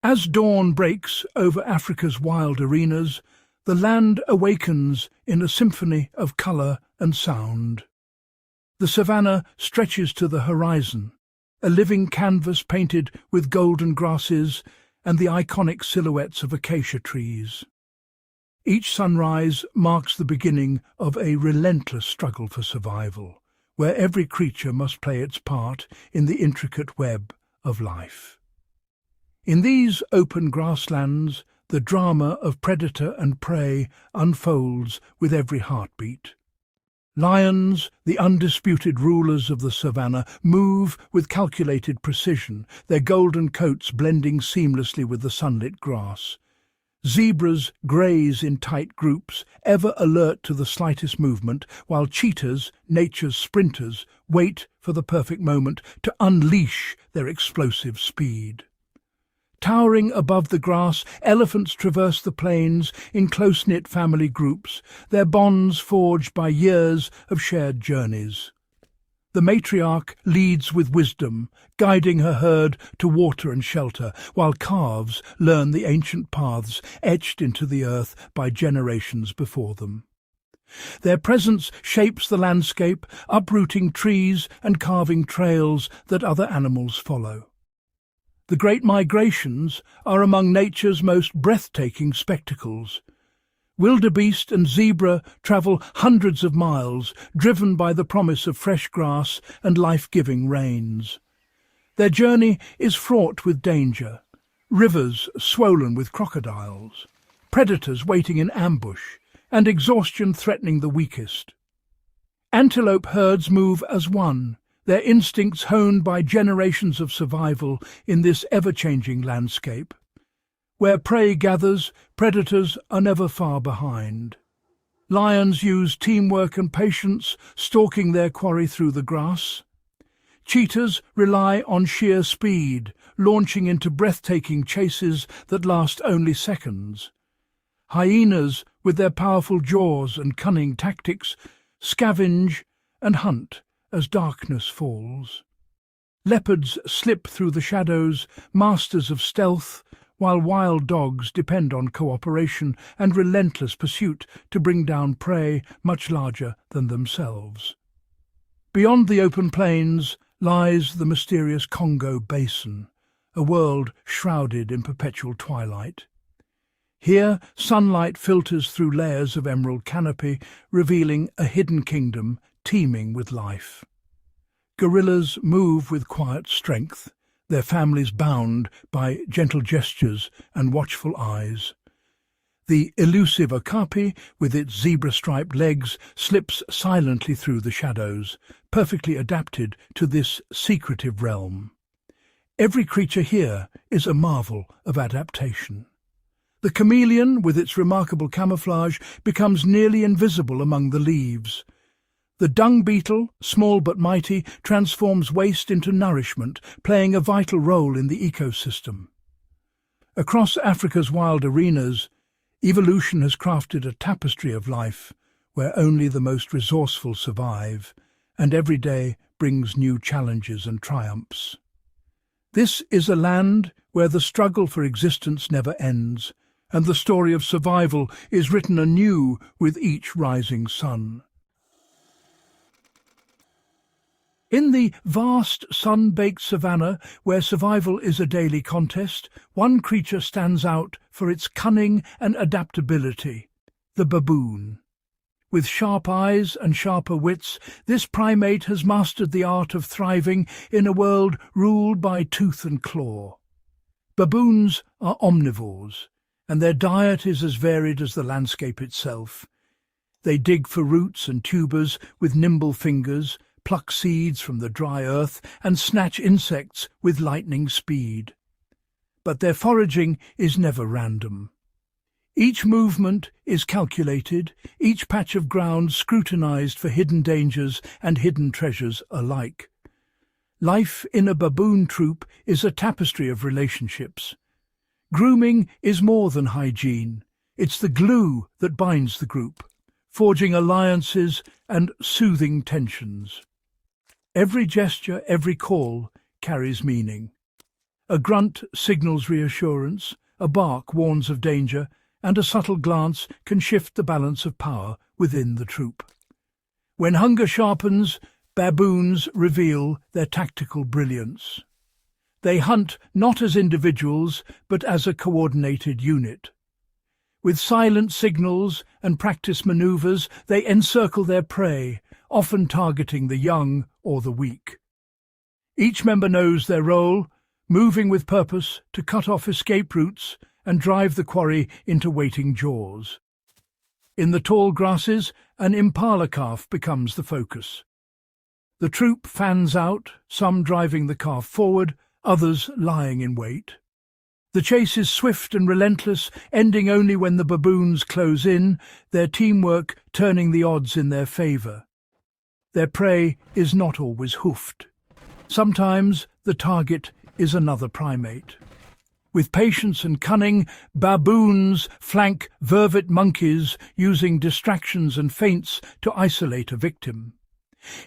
As dawn breaks over Africa's wild arenas, the land awakens in a symphony of colour and sound. The savanna stretches to the horizon, a living canvas painted with golden grasses and the iconic silhouettes of acacia trees. Each sunrise marks the beginning of a relentless struggle for survival, where every creature must play its part in the intricate web of life. In these open grasslands, the drama of predator and prey unfolds with every heartbeat. Lions, the undisputed rulers of the savanna, move with calculated precision, their golden coats blending seamlessly with the sunlit grass. Zebras graze in tight groups, ever alert to the slightest movement, while cheetahs, nature's sprinters, wait for the perfect moment to unleash their explosive speed. Towering above the grass, elephants traverse the plains in close-knit family groups, their bonds forged by years of shared journeys. The matriarch leads with wisdom, guiding her herd to water and shelter, while calves learn the ancient paths etched into the earth by generations before them. Their presence shapes the landscape, uprooting trees and carving trails that other animals follow. The great migrations are among nature's most breathtaking spectacles. Wildebeest and zebra travel hundreds of miles, driven by the promise of fresh grass and life-giving rains. Their journey is fraught with danger, rivers swollen with crocodiles, predators waiting in ambush, and exhaustion threatening the weakest. Antelope herds move as one, their instincts honed by generations of survival in this ever-changing landscape. Where prey gathers, predators are never far behind. Lions use teamwork and patience, stalking their quarry through the grass. Cheetahs rely on sheer speed, launching into breathtaking chases that last only seconds. Hyenas, with their powerful jaws and cunning tactics, scavenge and hunt as darkness falls. Leopards slip through the shadows, masters of stealth, while wild dogs depend on cooperation and relentless pursuit to bring down prey much larger than themselves. Beyond the open plains lies the mysterious Congo Basin, a world shrouded in perpetual twilight. Here, sunlight filters through layers of emerald canopy, revealing a hidden kingdom teeming with life. Gorillas move with quiet strength, their families bound by gentle gestures and watchful eyes. The elusive okapi, with its zebra-striped legs, slips silently through the shadows, perfectly adapted to this secretive realm. Every creature here is a marvel of adaptation. The chameleon, with its remarkable camouflage, becomes nearly invisible among the leaves. The dung beetle, small but mighty, transforms waste into nourishment, playing a vital role in the ecosystem. Across Africa's wild arenas, evolution has crafted a tapestry of life where only the most resourceful survive, and every day brings new challenges and triumphs. This is a land where the struggle for existence never ends, and the story of survival is written anew with each rising sun. In the vast, sun-baked savanna, where survival is a daily contest, one creature stands out for its cunning and adaptability: the baboon. With sharp eyes and sharper wits, this primate has mastered the art of thriving in a world ruled by tooth and claw. Baboons are omnivores, and their diet is as varied as the landscape itself. They dig for roots and tubers with nimble fingers, pluck seeds from the dry earth, and snatch insects with lightning speed. But their foraging is never random. Each movement is calculated, each patch of ground scrutinized for hidden dangers and hidden treasures alike. Life in a baboon troop is a tapestry of relationships. Grooming is more than hygiene. It's the glue that binds the group, forging alliances and soothing tensions. Every gesture, every call carries meaning. A grunt signals reassurance, a bark warns of danger, and a subtle glance can shift the balance of power within the troop. When hunger sharpens, baboons reveal their tactical brilliance. They hunt not as individuals, but as a coordinated unit. With silent signals and practice maneuvers, they encircle their prey, often targeting the young or the weak. Each member knows their role, moving with purpose to cut off escape routes and drive the quarry into waiting jaws. In the tall grasses, an impala calf becomes the focus. The troop fans out, some driving the calf forward, others lying in wait. The chase is swift and relentless, ending only when the baboons close in, their teamwork turning the odds in their favour. Their prey is not always hoofed. Sometimes the target is another primate. With patience and cunning, baboons flank vervet monkeys, using distractions and feints to isolate a victim.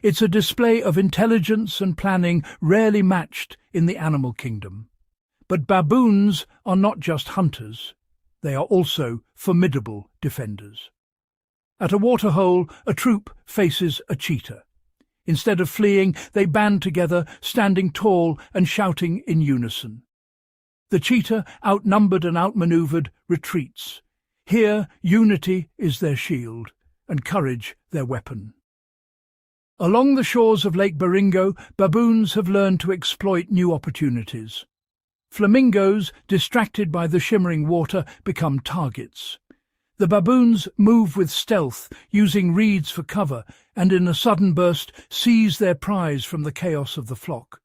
It's a display of intelligence and planning rarely matched in the animal kingdom. But baboons are not just hunters. They are also formidable defenders. At a waterhole, a troop faces a cheetah. Instead of fleeing, they band together, standing tall and shouting in unison. The cheetah, outnumbered and outmaneuvered, retreats. Here, unity is their shield, and courage their weapon. Along the shores of Lake Baringo, baboons have learned to exploit new opportunities. Flamingos, distracted by the shimmering water, become targets. The baboons move with stealth, using reeds for cover, and in a sudden burst seize their prize from the chaos of the flock.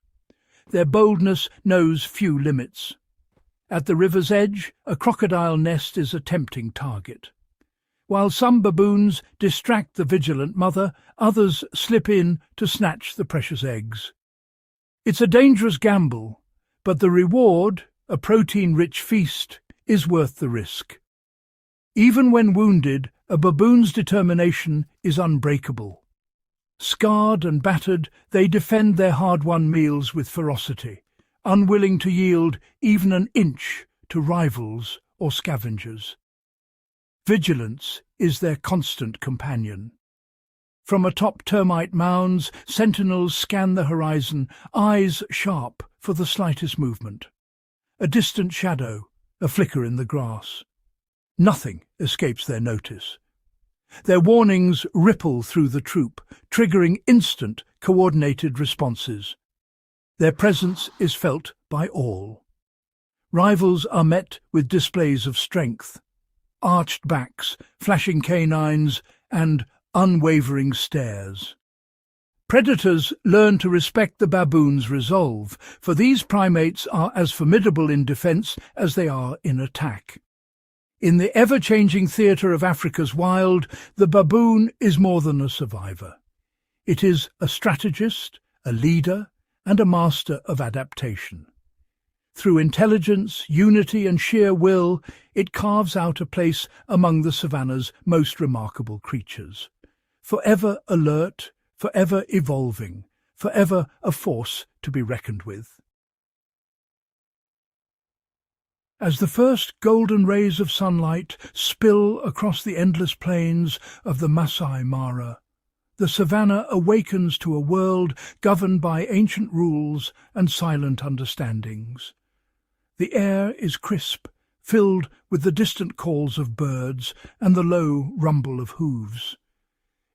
Their boldness knows few limits. At the river's edge, a crocodile nest is a tempting target. While some baboons distract the vigilant mother, others slip in to snatch the precious eggs. It's a dangerous gamble, but the reward, a protein-rich feast, is worth the risk. Even when wounded, a baboon's determination is unbreakable. Scarred and battered, they defend their hard-won meals with ferocity, unwilling to yield even an inch to rivals or scavengers. Vigilance is their constant companion. From atop termite mounds, sentinels scan the horizon, eyes sharp for the slightest movement. A distant shadow, a flicker in the grass. Nothing escapes their notice. Their warnings ripple through the troop, triggering instant, coordinated responses. Their presence is felt by all. Rivals are met with displays of strength, arched backs, flashing canines, and unwavering stares. Predators learn to respect the baboon's resolve, for these primates are as formidable in defense as they are in attack. In the ever-changing theatre of Africa's wild, the baboon is more than a survivor. It is a strategist, a leader, and a master of adaptation. Through intelligence, unity, and sheer will, it carves out a place among the savanna's most remarkable creatures. Forever alert, forever evolving, forever a force to be reckoned with. As the first golden rays of sunlight spill across the endless plains of the Masai Mara, the savanna awakens to a world governed by ancient rules and silent understandings. The air is crisp, filled with the distant calls of birds and the low rumble of hooves.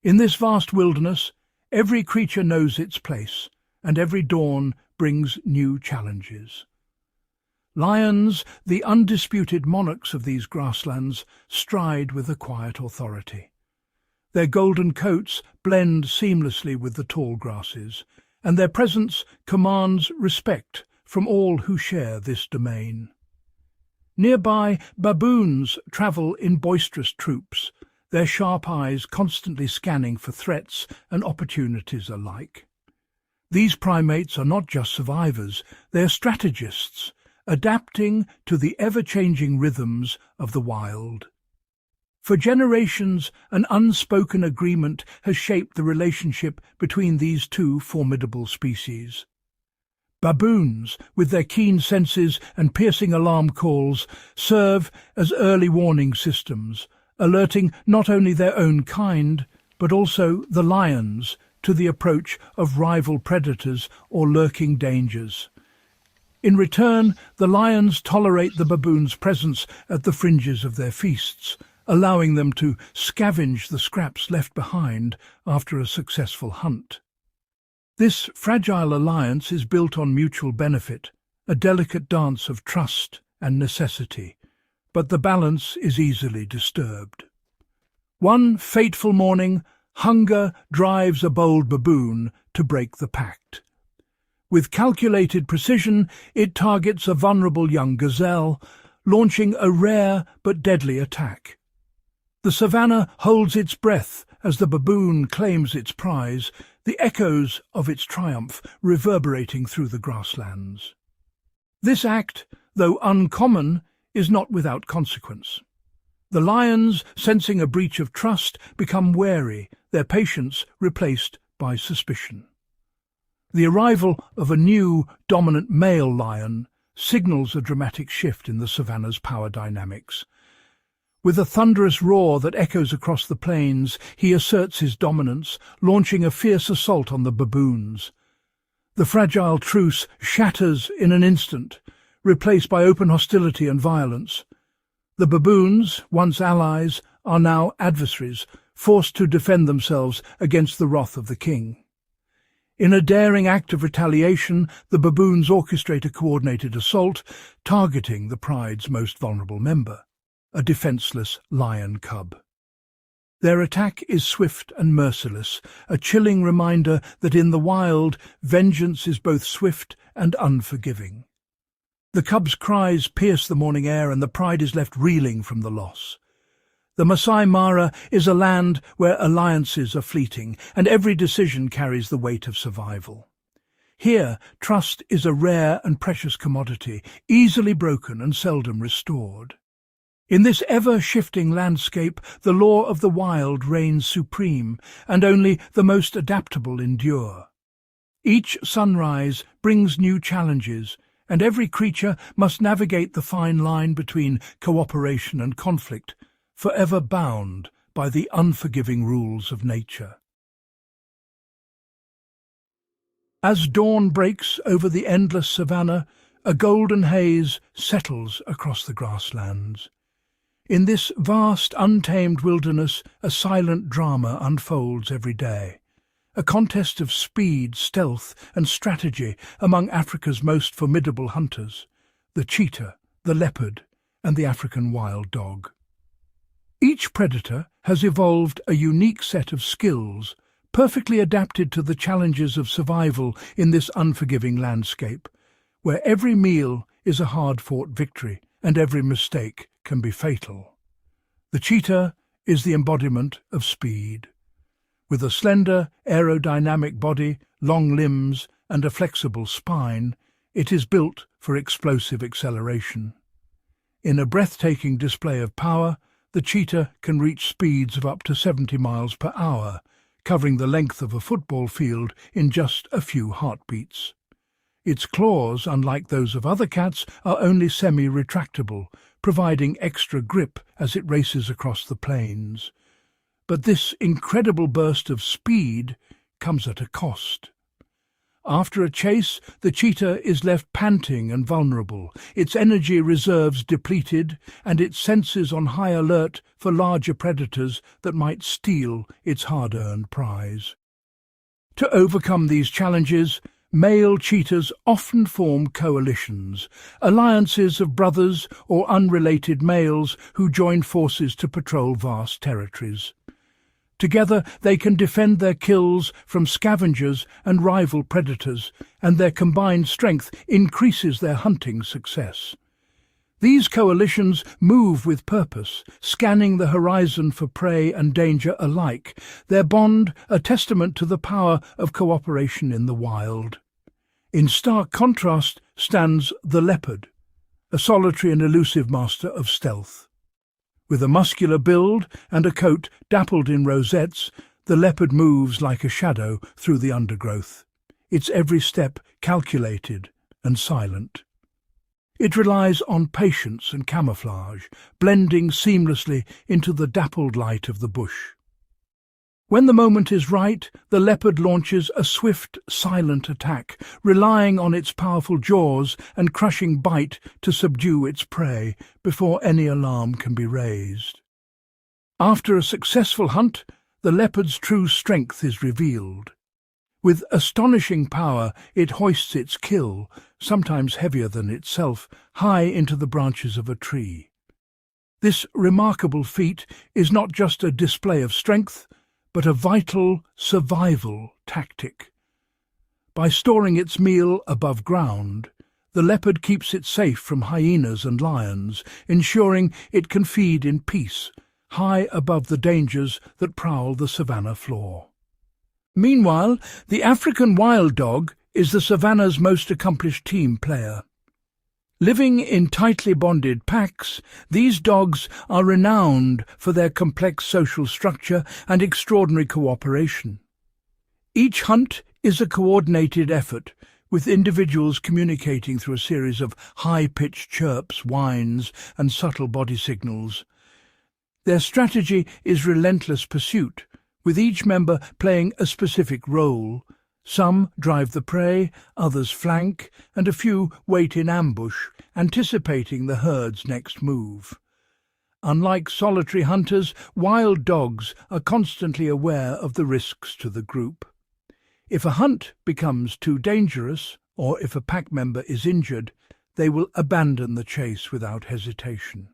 In this vast wilderness, every creature knows its place, and every dawn brings new challenges. Lions, the undisputed monarchs of these grasslands, stride with a quiet authority. Their golden coats blend seamlessly with the tall grasses, and their presence commands respect from all who share this domain. Nearby, baboons travel in boisterous troops, their sharp eyes constantly scanning for threats and opportunities alike. These primates are not just survivors, they are strategists, adapting to the ever-changing rhythms of the wild. For generations, an unspoken agreement has shaped the relationship between these two formidable species. Baboons, with their keen senses and piercing alarm calls, serve as early warning systems, alerting not only their own kind, but also the lions to the approach of rival predators or lurking dangers. In return, the lions tolerate the baboons' presence at the fringes of their feasts, allowing them to scavenge the scraps left behind after a successful hunt. This fragile alliance is built on mutual benefit, a delicate dance of trust and necessity, but the balance is easily disturbed. One fateful morning, hunger drives a bold baboon to break the pact. With calculated precision, it targets a vulnerable young gazelle, launching a rare but deadly attack. The savanna holds its breath as the baboon claims its prize, the echoes of its triumph reverberating through the grasslands. This act, though uncommon, is not without consequence. The lions, sensing a breach of trust, become wary, their patience replaced by suspicion. The arrival of a new, dominant male lion signals a dramatic shift in the savanna's power dynamics. With a thunderous roar that echoes across the plains, he asserts his dominance, launching a fierce assault on the baboons. The fragile truce shatters in an instant, replaced by open hostility and violence. The baboons, once allies, are now adversaries, forced to defend themselves against the wrath of the king. In a daring act of retaliation, the baboons orchestrate a coordinated assault, targeting the pride's most vulnerable member, a defenseless lion cub. Their attack is swift and merciless, a chilling reminder that in the wild, vengeance is both swift and unforgiving. The cub's cries pierce the morning air and the pride is left reeling from the loss. The Masai Mara is a land where alliances are fleeting, and every decision carries the weight of survival. Here, trust is a rare and precious commodity, easily broken and seldom restored. In this ever-shifting landscape, the law of the wild reigns supreme, and only the most adaptable endure. Each sunrise brings new challenges, and every creature must navigate the fine line between cooperation and conflict, forever bound by the unforgiving rules of nature. As dawn breaks over the endless savanna, a golden haze settles across the grasslands. In this vast, untamed wilderness, a silent drama unfolds every day. A contest of speed, stealth, and strategy among Africa's most formidable hunters, the cheetah, the leopard, and the African wild dog. Each predator has evolved a unique set of skills, perfectly adapted to the challenges of survival in this unforgiving landscape, where every meal is a hard-fought victory and every mistake can be fatal. The cheetah is the embodiment of speed. With a slender, aerodynamic body, long limbs, and a flexible spine, it is built for explosive acceleration. In a breathtaking display of power, the cheetah can reach speeds of up to 70 miles per hour, covering the length of a football field in just a few heartbeats. Its claws, unlike those of other cats, are only semi-retractable, providing extra grip as it races across the plains. But this incredible burst of speed comes at a cost. After a chase, the cheetah is left panting and vulnerable, its energy reserves depleted, and its senses on high alert for larger predators that might steal its hard-earned prize. To overcome these challenges, male cheetahs often form coalitions, alliances of brothers or unrelated males who join forces to patrol vast territories. Together they can defend their kills from scavengers and rival predators, and their combined strength increases their hunting success. These coalitions move with purpose, scanning the horizon for prey and danger alike, their bond a testament to the power of cooperation in the wild. In stark contrast stands the leopard, a solitary and elusive master of stealth. With a muscular build and a coat dappled in rosettes, the leopard moves like a shadow through the undergrowth, its every step calculated and silent. It relies on patience and camouflage, blending seamlessly into the dappled light of the bush. When the moment is right, the leopard launches a swift, silent attack, relying on its powerful jaws and crushing bite to subdue its prey before any alarm can be raised. After a successful hunt, the leopard's true strength is revealed. With astonishing power, it hoists its kill, sometimes heavier than itself, high into the branches of a tree. This remarkable feat is not just a display of strength, but a vital survival tactic. By storing its meal above ground, the leopard keeps it safe from hyenas and lions, ensuring it can feed in peace, high above the dangers that prowl the savanna floor. Meanwhile, the African wild dog is the savanna's most accomplished team player. Living in tightly bonded packs, these dogs are renowned for their complex social structure and extraordinary cooperation. Each hunt is a coordinated effort, with individuals communicating through a series of high-pitched chirps, whines, and subtle body signals. Their strategy is relentless pursuit, with each member playing a specific role. Some drive the prey, others flank, and a few wait in ambush, anticipating the herd's next move. Unlike solitary hunters, wild dogs are constantly aware of the risks to the group. If a hunt becomes too dangerous, or if a pack member is injured, they will abandon the chase without hesitation.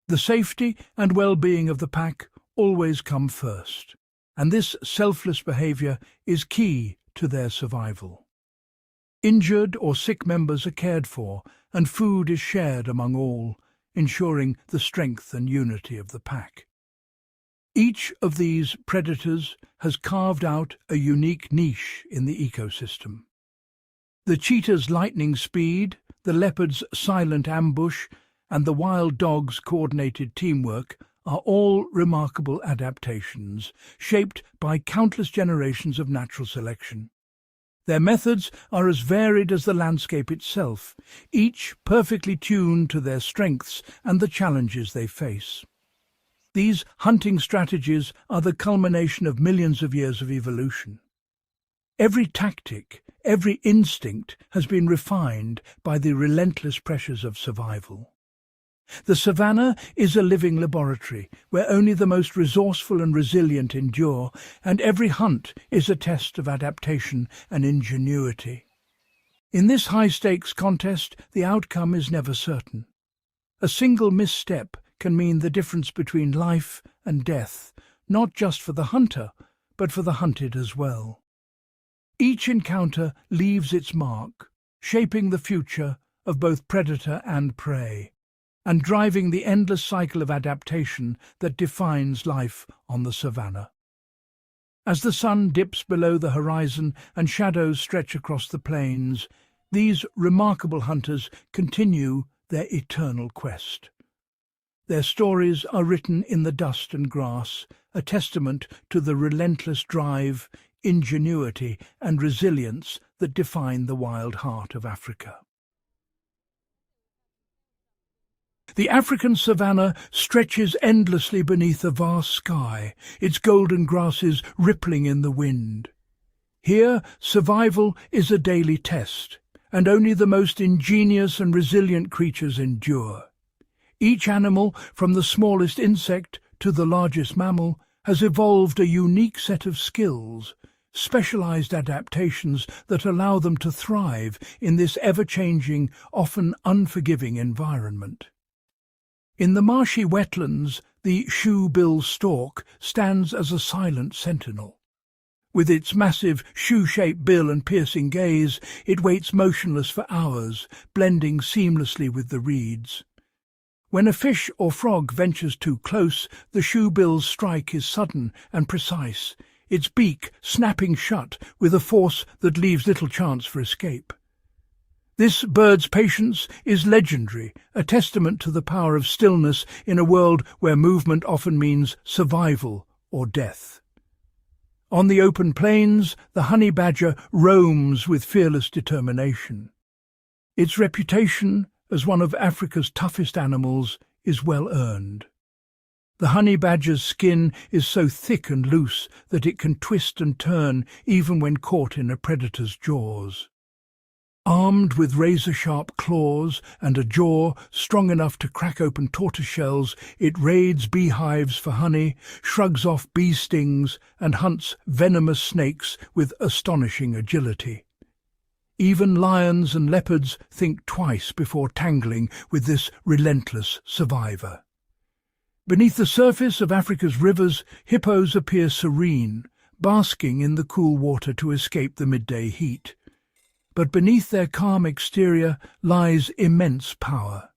The safety and well-being of the pack always come first, and this selfless behavior is key to their survival. Injured or sick members are cared for, and food is shared among all, ensuring the strength and unity of the pack. Each of these predators has carved out a unique niche in the ecosystem. The cheetah's lightning speed, the leopard's silent ambush, and the wild dog's coordinated teamwork are all remarkable adaptations, shaped by countless generations of natural selection. Their methods are as varied as the landscape itself, each perfectly tuned to their strengths and the challenges they face. These hunting strategies are the culmination of millions of years of evolution. Every tactic, every instinct has been refined by the relentless pressures of survival. The savanna is a living laboratory where only the most resourceful and resilient endure, and every hunt is a test of adaptation and ingenuity. In this high-stakes contest, the outcome is never certain. A single misstep can mean the difference between life and death, not just for the hunter, but for the hunted as well. Each encounter leaves its mark, shaping the future of both predator and prey, and driving the endless cycle of adaptation that defines life on the savanna. As the sun dips below the horizon and shadows stretch across the plains, these remarkable hunters continue their eternal quest. Their stories are written in the dust and grass, a testament to the relentless drive, ingenuity, and resilience that define the wild heart of Africa. The African savanna stretches endlessly beneath a vast sky, its golden grasses rippling in the wind. Here, survival is a daily test, and only the most ingenious and resilient creatures endure. Each animal, from the smallest insect to the largest mammal, has evolved a unique set of skills, specialized adaptations that allow them to thrive in this ever-changing, often unforgiving environment. In the marshy wetlands, the shoe-bill stork stands as a silent sentinel. With its massive shoe-shaped bill and piercing gaze, it waits motionless for hours, blending seamlessly with the reeds. When a fish or frog ventures too close, the shoe-bill's strike is sudden and precise, its beak snapping shut with a force that leaves little chance for escape. This bird's patience is legendary, a testament to the power of stillness in a world where movement often means survival or death. On the open plains, the honey badger roams with fearless determination. Its reputation as one of Africa's toughest animals is well earned. The honey badger's skin is so thick and loose that it can twist and turn even when caught in a predator's jaws. Armed with razor-sharp claws and a jaw strong enough to crack open tortoise shells, it raids beehives for honey, shrugs off bee stings, and hunts venomous snakes with astonishing agility. Even lions and leopards think twice before tangling with this relentless survivor. Beneath the surface of Africa's rivers, hippos appear serene, basking in the cool water to escape the midday heat. But beneath their calm exterior lies immense power.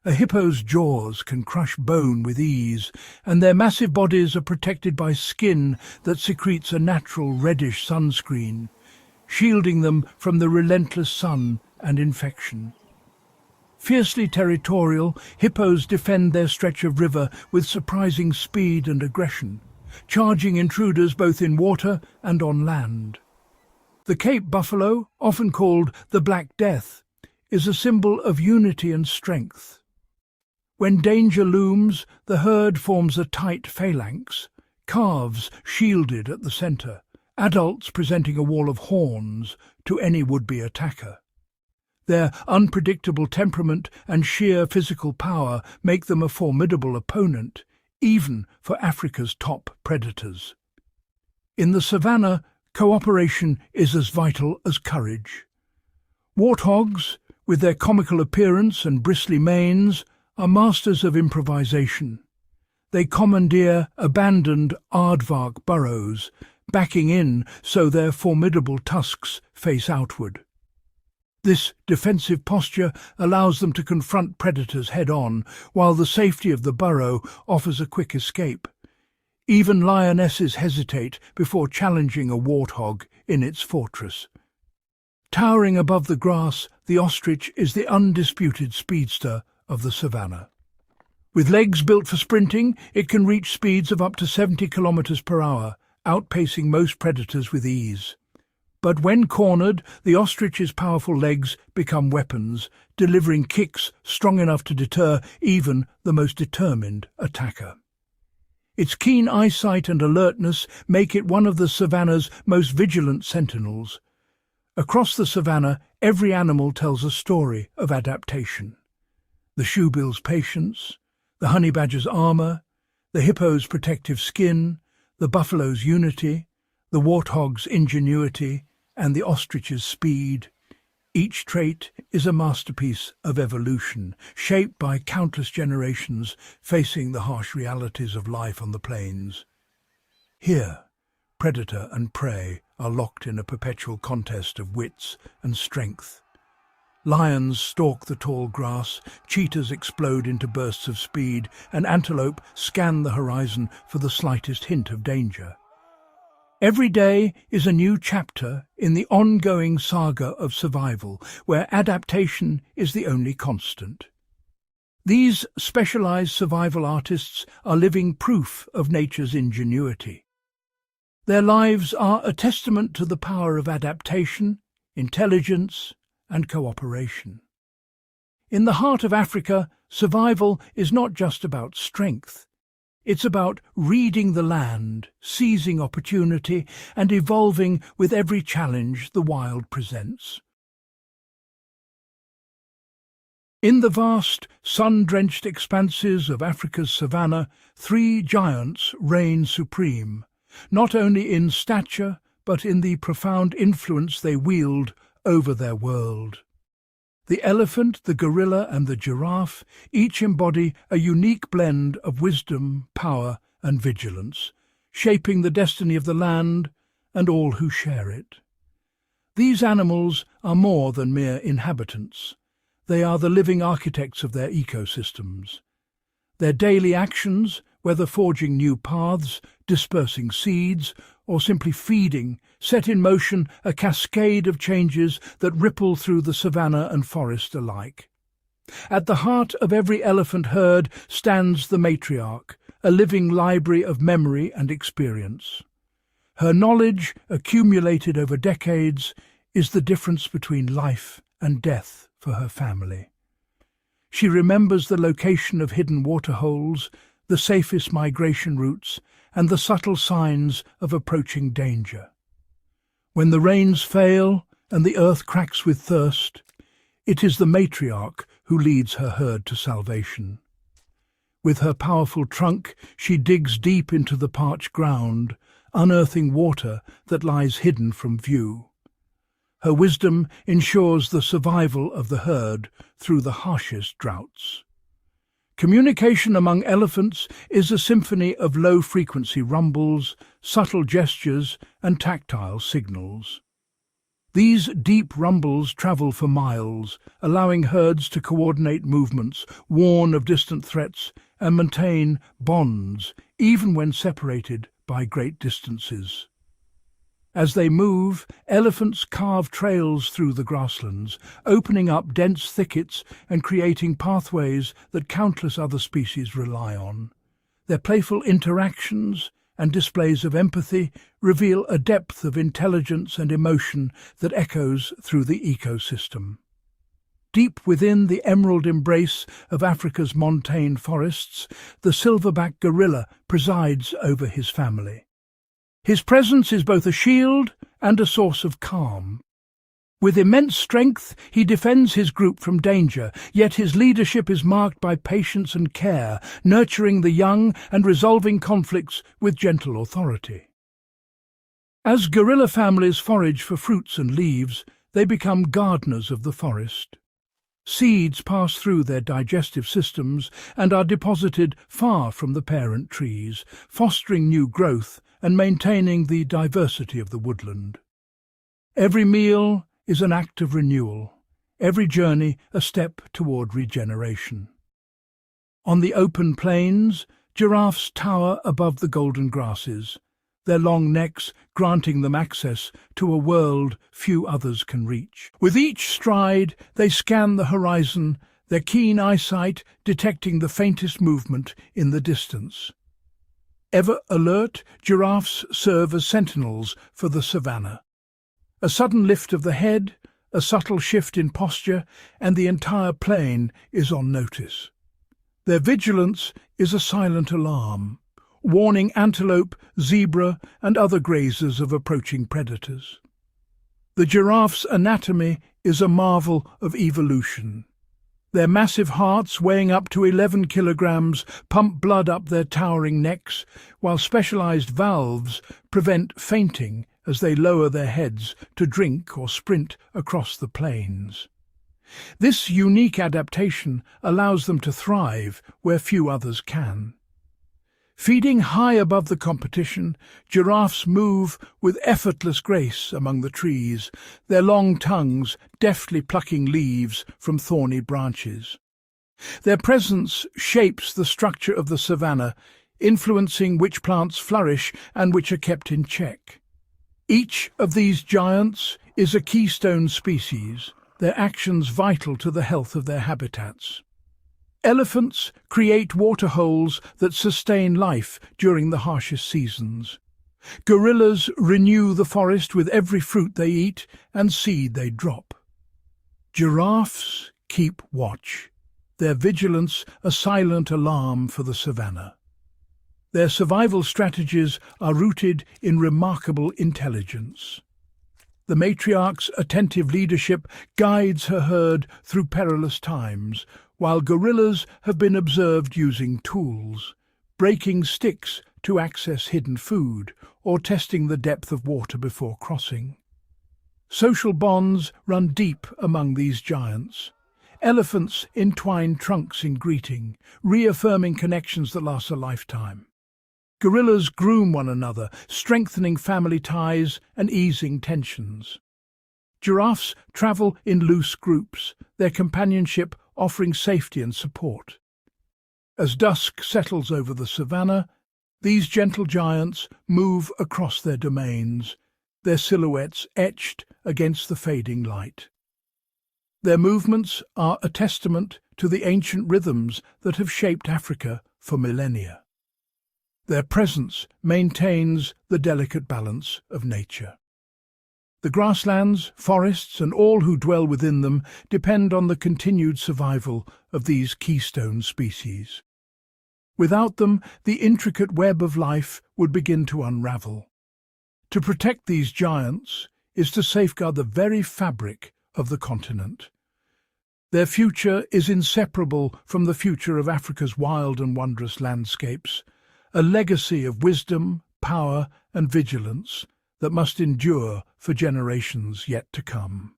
A hippo's jaws can crush bone with ease, and their massive bodies are protected by skin that secretes a natural reddish sunscreen, shielding them from the relentless sun and infection. Fiercely territorial, hippos defend their stretch of river with surprising speed and aggression, charging intruders both in water and on land. The Cape buffalo, often called the Black Death, is a symbol of unity and strength. When danger looms, the herd forms a tight phalanx, calves shielded at the centre, adults presenting a wall of horns to any would-be attacker. Their unpredictable temperament and sheer physical power make them a formidable opponent, even for Africa's top predators. In the savanna, cooperation is as vital as courage. Warthogs, with their comical appearance and bristly manes, are masters of improvisation. They commandeer abandoned aardvark burrows, backing in so their formidable tusks face outward. This defensive posture allows them to confront predators head-on, while the safety of the burrow offers a quick escape. Even lionesses hesitate before challenging a warthog in its fortress. Towering above the grass, the ostrich is the undisputed speedster of the savanna. With legs built for sprinting, it can reach speeds of up to 70 kilometers per hour, outpacing most predators with ease. But when cornered, the ostrich's powerful legs become weapons, delivering kicks strong enough to deter even the most determined attacker. Its keen eyesight and alertness make it one of the savanna's most vigilant sentinels. Across the savanna, every animal tells a story of adaptation. The shoebill's patience, the honey badger's armour, the hippo's protective skin, the buffalo's unity, the warthog's ingenuity, and the ostrich's speed. Each trait is a masterpiece of evolution, shaped by countless generations facing the harsh realities of life on the plains. Here, predator and prey are locked in a perpetual contest of wits and strength. Lions stalk the tall grass, cheetahs explode into bursts of speed, and antelope scan the horizon for the slightest hint of danger. Every day is a new chapter in the ongoing saga of survival, where adaptation is the only constant. These specialized survival artists are living proof of nature's ingenuity. Their lives are a testament to the power of adaptation, intelligence, and cooperation. In the heart of Africa, survival is not just about strength. It's about reading the land, seizing opportunity, and evolving with every challenge the wild presents. In the vast, sun-drenched expanses of Africa's savanna, three giants reign supreme, not only in stature but in the profound influence they wield over their world. The elephant, the gorilla, and the giraffe each embody a unique blend of wisdom, power, and vigilance, shaping the destiny of the land and all who share it. These animals are more than mere inhabitants. They are the living architects of their ecosystems. Their daily actions, whether forging new paths, dispersing seeds, or simply feeding, set in motion a cascade of changes that ripple through the savanna and forest alike. At the heart of every elephant herd stands the matriarch, a living library of memory and experience. Her knowledge, accumulated over decades, is the difference between life and death for her family. She remembers the location of hidden waterholes, the safest migration routes, and the subtle signs of approaching danger. When the rains fail and the earth cracks with thirst, it is the matriarch who leads her herd to salvation. With her powerful trunk, she digs deep into the parched ground, unearthing water that lies hidden from view. Her wisdom ensures the survival of the herd through the harshest droughts. Communication among elephants is a symphony of low-frequency rumbles, subtle gestures, and tactile signals. These deep rumbles travel for miles, allowing herds to coordinate movements, warn of distant threats, and maintain bonds, even when separated by great distances. As they move, elephants carve trails through the grasslands, opening up dense thickets and creating pathways that countless other species rely on. Their playful interactions and displays of empathy reveal a depth of intelligence and emotion that echoes through the ecosystem. Deep within the emerald embrace of Africa's montane forests, the silverback gorilla presides over his family. His presence is both a shield and a source of calm. With immense strength, he defends his group from danger, yet his leadership is marked by patience and care, nurturing the young and resolving conflicts with gentle authority. As gorilla families forage for fruits and leaves, they become gardeners of the forest. Seeds pass through their digestive systems and are deposited far from the parent trees, fostering new growth and maintaining the diversity of the woodland. Every meal is an act of renewal, every journey a step toward regeneration. On the open plains, giraffes tower above the golden grasses, their long necks granting them access to a world few others can reach. With each stride, they scan the horizon, their keen eyesight detecting the faintest movement in the distance. Ever alert, giraffes serve as sentinels for the savanna. A sudden lift of the head, a subtle shift in posture, and the entire plain is on notice. Their vigilance is a silent alarm, warning antelope, zebra, and other grazers of approaching predators. The giraffe's anatomy is a marvel of evolution. Their massive hearts, weighing up to 11 kilograms, pump blood up their towering necks, while specialized valves prevent fainting as they lower their heads to drink or sprint across the plains. This unique adaptation allows them to thrive where few others can. Feeding high above the competition, giraffes move with effortless grace among the trees, their long tongues deftly plucking leaves from thorny branches. Their presence shapes the structure of the savanna, influencing which plants flourish and which are kept in check. Each of these giants is a keystone species, their actions vital to the health of their habitats. Elephants create waterholes that sustain life during the harshest seasons. Gorillas renew the forest with every fruit they eat and seed they drop. Giraffes keep watch, their vigilance a silent alarm for the savanna. Their survival strategies are rooted in remarkable intelligence. The matriarch's attentive leadership guides her herd through perilous times, while gorillas have been observed using tools, breaking sticks to access hidden food, or testing the depth of water before crossing. Social bonds run deep among these giants. Elephants entwine trunks in greeting, reaffirming connections that last a lifetime. Gorillas groom one another, strengthening family ties and easing tensions. Giraffes travel in loose groups, their companionship offering safety and support. As dusk settles over the savanna, these gentle giants move across their domains, their silhouettes etched against the fading light. Their movements are a testament to the ancient rhythms that have shaped Africa for millennia. Their presence maintains the delicate balance of nature. The grasslands, forests, and all who dwell within them depend on the continued survival of these keystone species. Without them, the intricate web of life would begin to unravel. To protect these giants is to safeguard the very fabric of the continent. Their future is inseparable from the future of Africa's wild and wondrous landscapes, a legacy of wisdom, power, and vigilance that must endure for generations yet to come.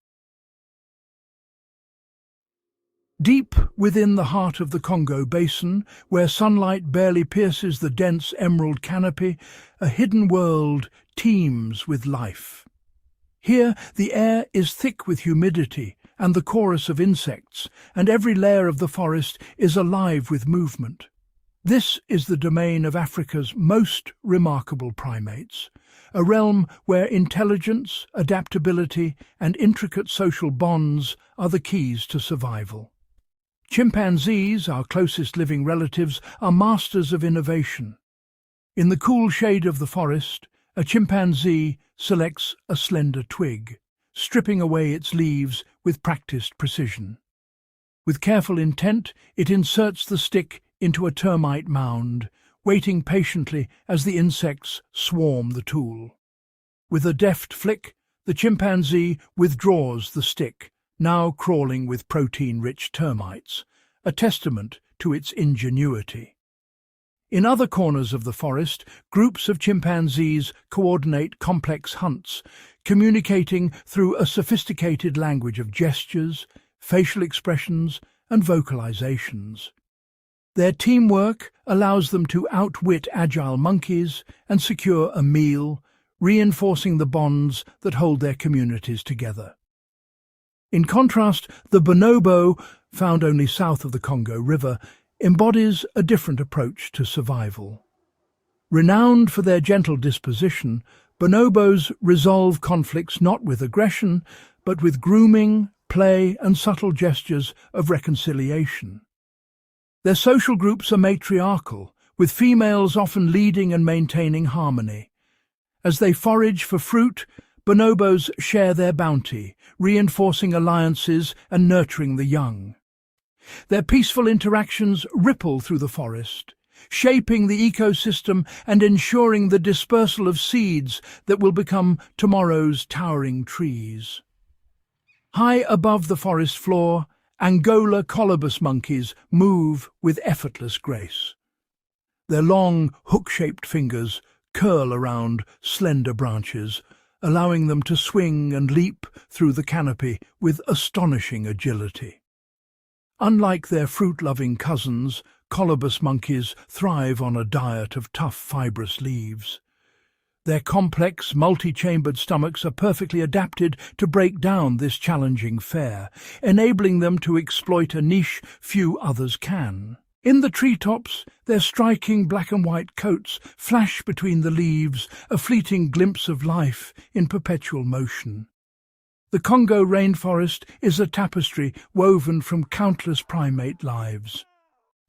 Deep within the heart of the Congo Basin, where sunlight barely pierces the dense emerald canopy, a hidden world teems with life. Here the air is thick with humidity and the chorus of insects, and every layer of the forest is alive with movement. This is the domain of Africa's most remarkable primates, a realm where intelligence, adaptability, and intricate social bonds are the keys to survival. Chimpanzees, our closest living relatives, are masters of innovation. In the cool shade of the forest, a chimpanzee selects a slender twig, stripping away its leaves with practiced precision. With careful intent, it inserts the stick into a termite mound, waiting patiently as the insects swarm the tool. With a deft flick, the chimpanzee withdraws the stick, now crawling with protein-rich termites, a testament to its ingenuity. In other corners of the forest, groups of chimpanzees coordinate complex hunts, communicating through a sophisticated language of gestures, facial expressions, and vocalizations. Their teamwork allows them to outwit agile monkeys and secure a meal, reinforcing the bonds that hold their communities together. In contrast, the bonobo, found only south of the Congo River, embodies a different approach to survival. Renowned for their gentle disposition, bonobos resolve conflicts not with aggression, but with grooming, play, and subtle gestures of reconciliation. Their social groups are matriarchal, with females often leading and maintaining harmony. As they forage for fruit, bonobos share their bounty, reinforcing alliances and nurturing the young. Their peaceful interactions ripple through the forest, shaping the ecosystem and ensuring the dispersal of seeds that will become tomorrow's towering trees. High above the forest floor, Angola colobus monkeys move with effortless grace. Their long, hook-shaped fingers curl around slender branches, allowing them to swing and leap through the canopy with astonishing agility. Unlike their fruit-loving cousins, colobus monkeys thrive on a diet of tough, fibrous leaves. Their complex, multi-chambered stomachs are perfectly adapted to break down this challenging fare, enabling them to exploit a niche few others can. In the treetops, their striking black and white coats flash between the leaves, a fleeting glimpse of life in perpetual motion. The Congo rainforest is a tapestry woven from countless primate lives.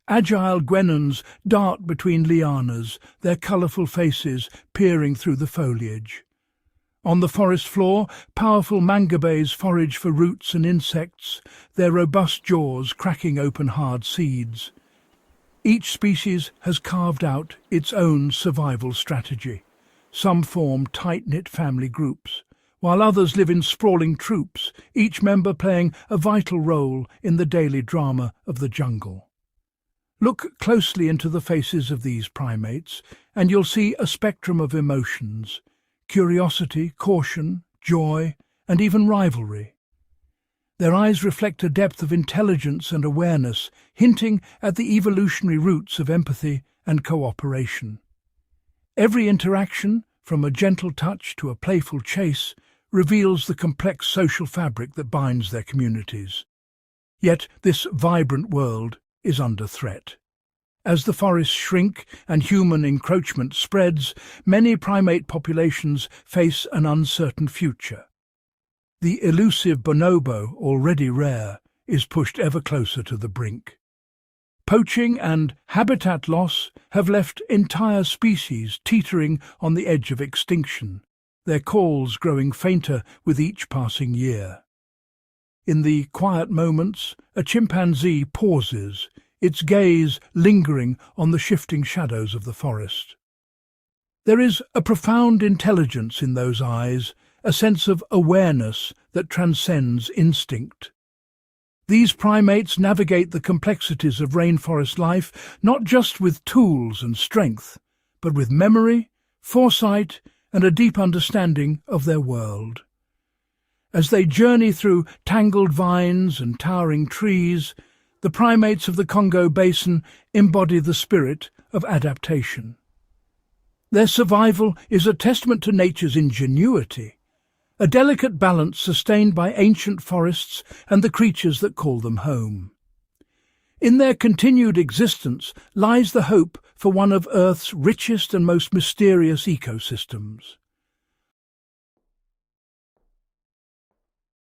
Agile guenons dart between lianas, their colourful faces peering through the foliage. On the forest floor, powerful mangabes forage for roots and insects, their robust jaws cracking open hard seeds. Each species has carved out its own survival strategy. Some form tight-knit family groups, while others live in sprawling troops, each member playing a vital role in the daily drama of the jungle. Look closely into the faces of these primates, and you'll see a spectrum of emotions: curiosity, caution, joy, and even rivalry. Their eyes reflect a depth of intelligence and awareness, hinting at the evolutionary roots of empathy and cooperation. Every interaction, from a gentle touch to a playful chase, reveals the complex social fabric that binds their communities. Yet this vibrant world is under threat. As the forests shrink and human encroachment spreads, many primate populations face an uncertain future. The elusive bonobo, already rare, is pushed ever closer to the brink. Poaching and habitat loss have left entire species teetering on the edge of extinction. their calls growing fainter with each passing year. In the quiet moments, a chimpanzee pauses, its gaze lingering on the shifting shadows of the forest. There is a profound intelligence in those eyes, a sense of awareness that transcends instinct. These primates navigate the complexities of rainforest life not just with tools and strength, but with memory, foresight, and a deep understanding of their world. As they journey through tangled vines and towering trees, the primates of the Congo Basin embody the spirit of adaptation. Their survival is a testament to nature's ingenuity, a delicate balance sustained by ancient forests and the creatures that call them home. In their continued existence lies the hope for one of Earth's richest and most mysterious ecosystems.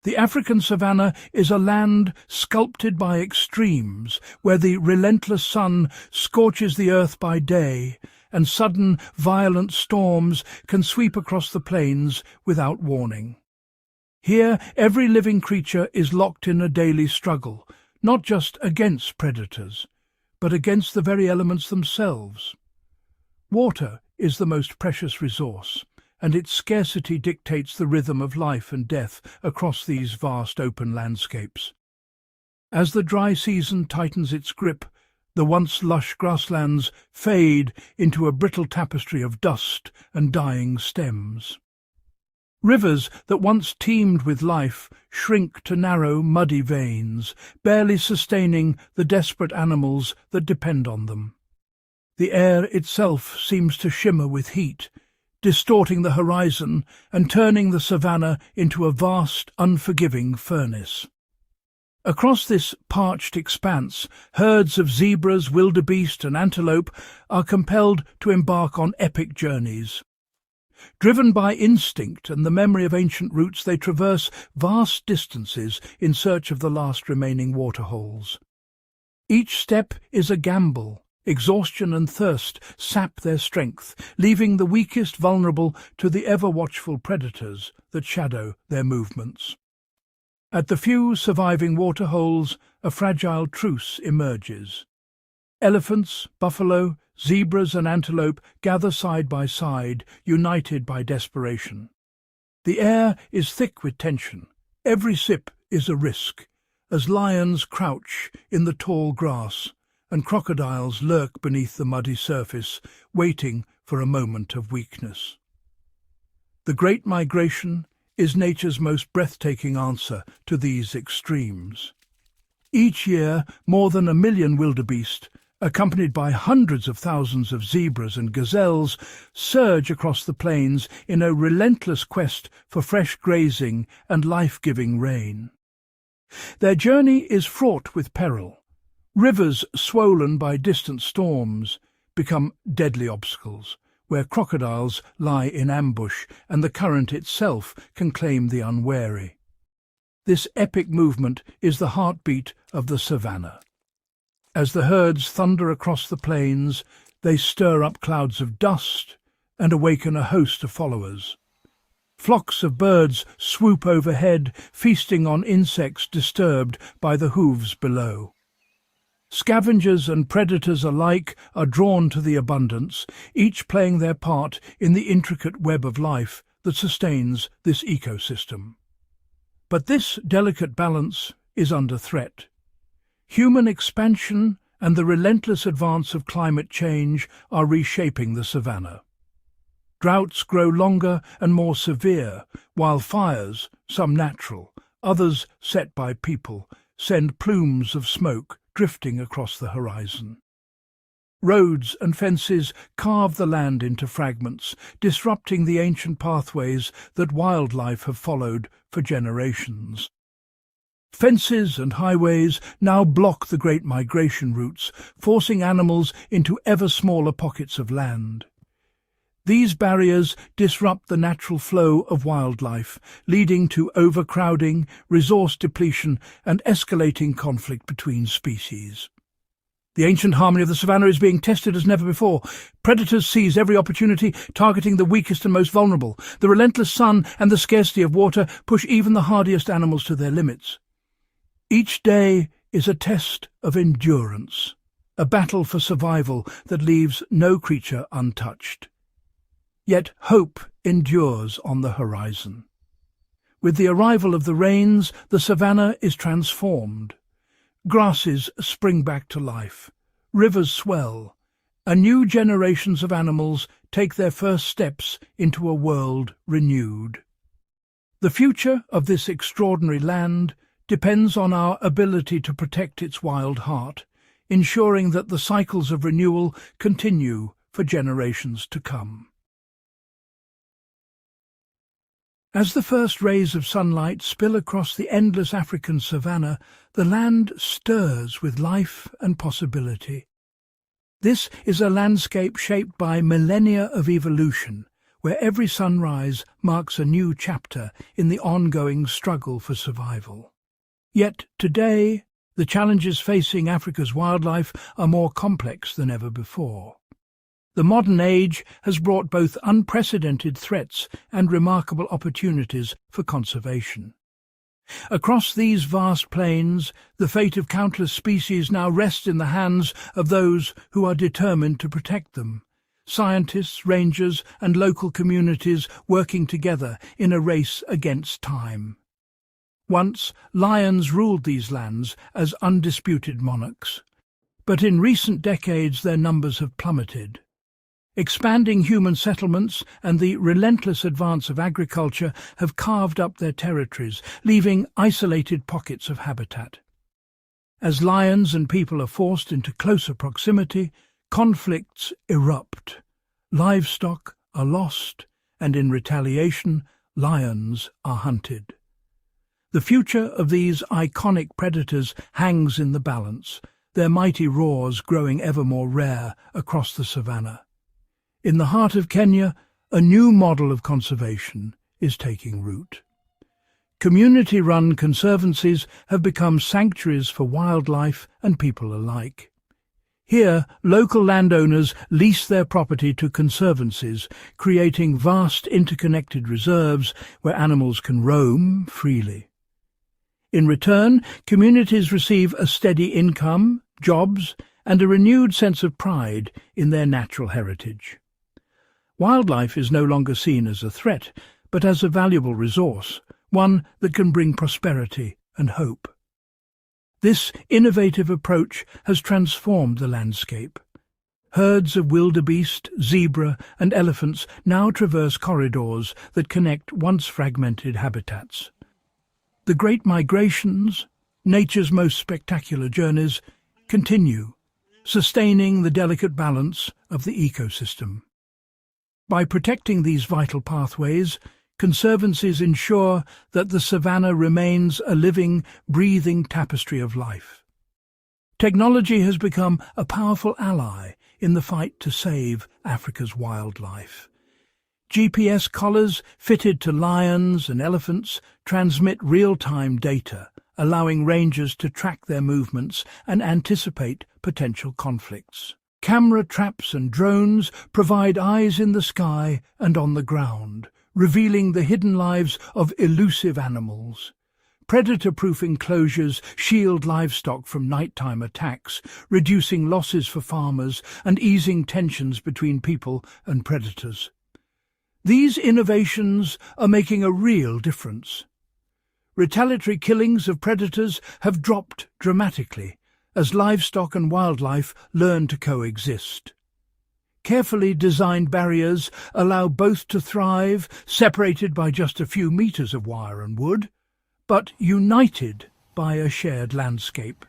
The African savanna is a land sculpted by extremes, where the relentless sun scorches the earth by day, and sudden, violent storms can sweep across the plains without warning. Here, every living creature is locked in a daily struggle, not just against predators, but against the very elements themselves. Water is the most precious resource, and its scarcity dictates the rhythm of life and death across these vast open landscapes. As the dry season tightens its grip, the once lush grasslands fade into a brittle tapestry of dust and dying stems. Rivers that once teemed with life shrink to narrow, muddy veins, barely sustaining the desperate animals that depend on them. The air itself seems to shimmer with heat, distorting the horizon and turning the savanna into a vast, unforgiving furnace. Across this parched expanse, herds of zebras, wildebeest and antelope are compelled to embark on epic journeys. Driven by instinct and the memory of ancient routes, they traverse vast distances in search of the last remaining waterholes. Each step is a gamble. Exhaustion and thirst sap their strength, leaving the weakest vulnerable to the ever-watchful predators that shadow their movements. At the few surviving waterholes, a fragile truce emerges. Elephants, buffalo, zebras and antelope gather side by side, united by desperation. The air is thick with tension. Every sip is a risk, as lions crouch in the tall grass and crocodiles lurk beneath the muddy surface, waiting for a moment of weakness. The Great Migration is nature's most breathtaking answer to these extremes. Each year, more than 1 million wildebeest, accompanied by hundreds of thousands of zebras and gazelles, surge across the plains in a relentless quest for fresh grazing and life-giving rain. Their journey is fraught with peril. Rivers swollen by distant storms become deadly obstacles, where crocodiles lie in ambush and the current itself can claim the unwary. This epic movement is the heartbeat of the savanna. As the herds thunder across the plains, they stir up clouds of dust and awaken a host of followers. Flocks of birds swoop overhead, feasting on insects disturbed by the hooves below. Scavengers and predators alike are drawn to the abundance, each playing their part in the intricate web of life that sustains this ecosystem. But this delicate balance is under threat. Human expansion and the relentless advance of climate change are reshaping the savanna. Droughts grow longer and more severe, while fires, some natural, others set by people, send plumes of smoke drifting across the horizon. Roads and fences carve the land into fragments, disrupting the ancient pathways that wildlife have followed for generations. Fences and highways now block the great migration routes, forcing animals into ever smaller pockets of land. These barriers disrupt the natural flow of wildlife, leading to overcrowding, resource depletion, and escalating conflict between species. The ancient harmony of the savannah is being tested as never before. Predators seize every opportunity, targeting the weakest and most vulnerable. The relentless sun and the scarcity of water push even the hardiest animals to their limits. Each day is a test of endurance, a battle for survival that leaves no creature untouched. Yet hope endures on the horizon. With the arrival of the rains, the savannah is transformed. Grasses spring back to life, rivers swell, and new generations of animals take their first steps into a world renewed. The future of this extraordinary land depends on our ability to protect its wild heart, ensuring that the cycles of renewal continue for generations to come. As the first rays of sunlight spill across the endless African savanna, the land stirs with life and possibility. This is a landscape shaped by millennia of evolution, where every sunrise marks a new chapter in the ongoing struggle for survival. Yet today, the challenges facing Africa's wildlife are more complex than ever before. The modern age has brought both unprecedented threats and remarkable opportunities for conservation. Across these vast plains, the fate of countless species now rests in the hands of those who are determined to protect them. Scientists, rangers, and local communities working together in a race against time. Once, lions ruled these lands as undisputed monarchs, but in recent decades their numbers have plummeted. Expanding human settlements and the relentless advance of agriculture have carved up their territories, leaving isolated pockets of habitat. As lions and people are forced into closer proximity, conflicts erupt. Livestock are lost, and in retaliation, lions are hunted. The future of these iconic predators hangs in the balance, their mighty roars growing ever more rare across the savannah. In the heart of Kenya, a new model of conservation is taking root. Community-run conservancies have become sanctuaries for wildlife and people alike. Here, local landowners lease their property to conservancies, creating vast interconnected reserves where animals can roam freely. In return, communities receive a steady income, jobs, and a renewed sense of pride in their natural heritage. Wildlife is no longer seen as a threat, but as a valuable resource, one that can bring prosperity and hope. This innovative approach has transformed the landscape. Herds of wildebeest, zebra, and elephants now traverse corridors that connect once fragmented habitats. The great migrations, nature's most spectacular journeys, continue, sustaining the delicate balance of the ecosystem. By protecting these vital pathways, conservancies ensure that the savannah remains a living, breathing tapestry of life. Technology has become a powerful ally in the fight to save Africa's wildlife. GPS collars fitted to lions and elephants transmit real-time data, allowing rangers to track their movements and anticipate potential conflicts. Camera traps and drones provide eyes in the sky and on the ground, revealing the hidden lives of elusive animals. Predator-proof enclosures shield livestock from nighttime attacks, reducing losses for farmers and easing tensions between people and predators. These innovations are making a real difference. Retaliatory killings of predators have dropped dramatically, as livestock and wildlife learn to coexist. Carefully designed barriers allow both to thrive, separated by just a few meters of wire and wood, but united by a shared landscape.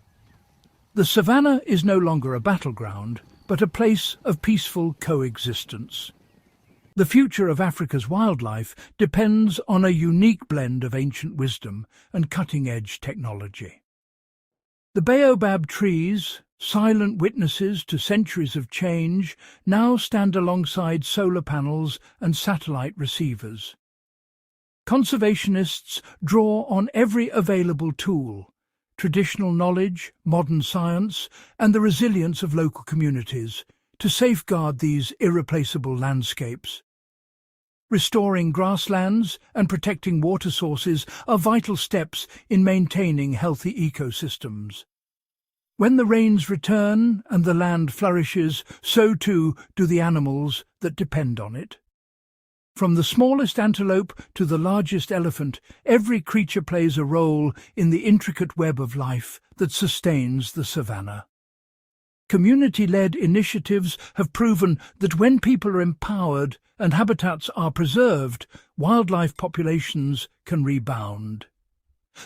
The savannah is no longer a battleground, but a place of peaceful coexistence. The future of Africa's wildlife depends on a unique blend of ancient wisdom and cutting-edge technology. The baobab trees, silent witnesses to centuries of change, now stand alongside solar panels and satellite receivers. Conservationists draw on every available tool, traditional knowledge, modern science, and the resilience of local communities to safeguard these irreplaceable landscapes. Restoring grasslands and protecting water sources are vital steps in maintaining healthy ecosystems. When the rains return and the land flourishes, so too do the animals that depend on it. From the smallest antelope to the largest elephant, every creature plays a role in the intricate web of life that sustains the savanna. Community-led initiatives have proven that when people are empowered and habitats are preserved, wildlife populations can rebound.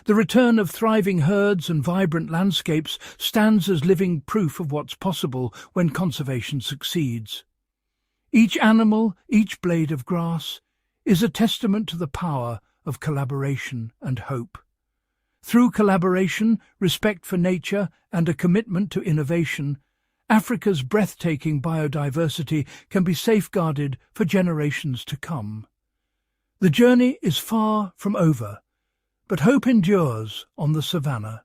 The return of thriving herds and vibrant landscapes stands as living proof of what's possible when conservation succeeds. Each animal, each blade of grass, is a testament to the power of collaboration and hope. Through collaboration, respect for nature, and a commitment to innovation, Africa's breathtaking biodiversity can be safeguarded for generations to come. The journey is far from over, but hope endures on the savanna,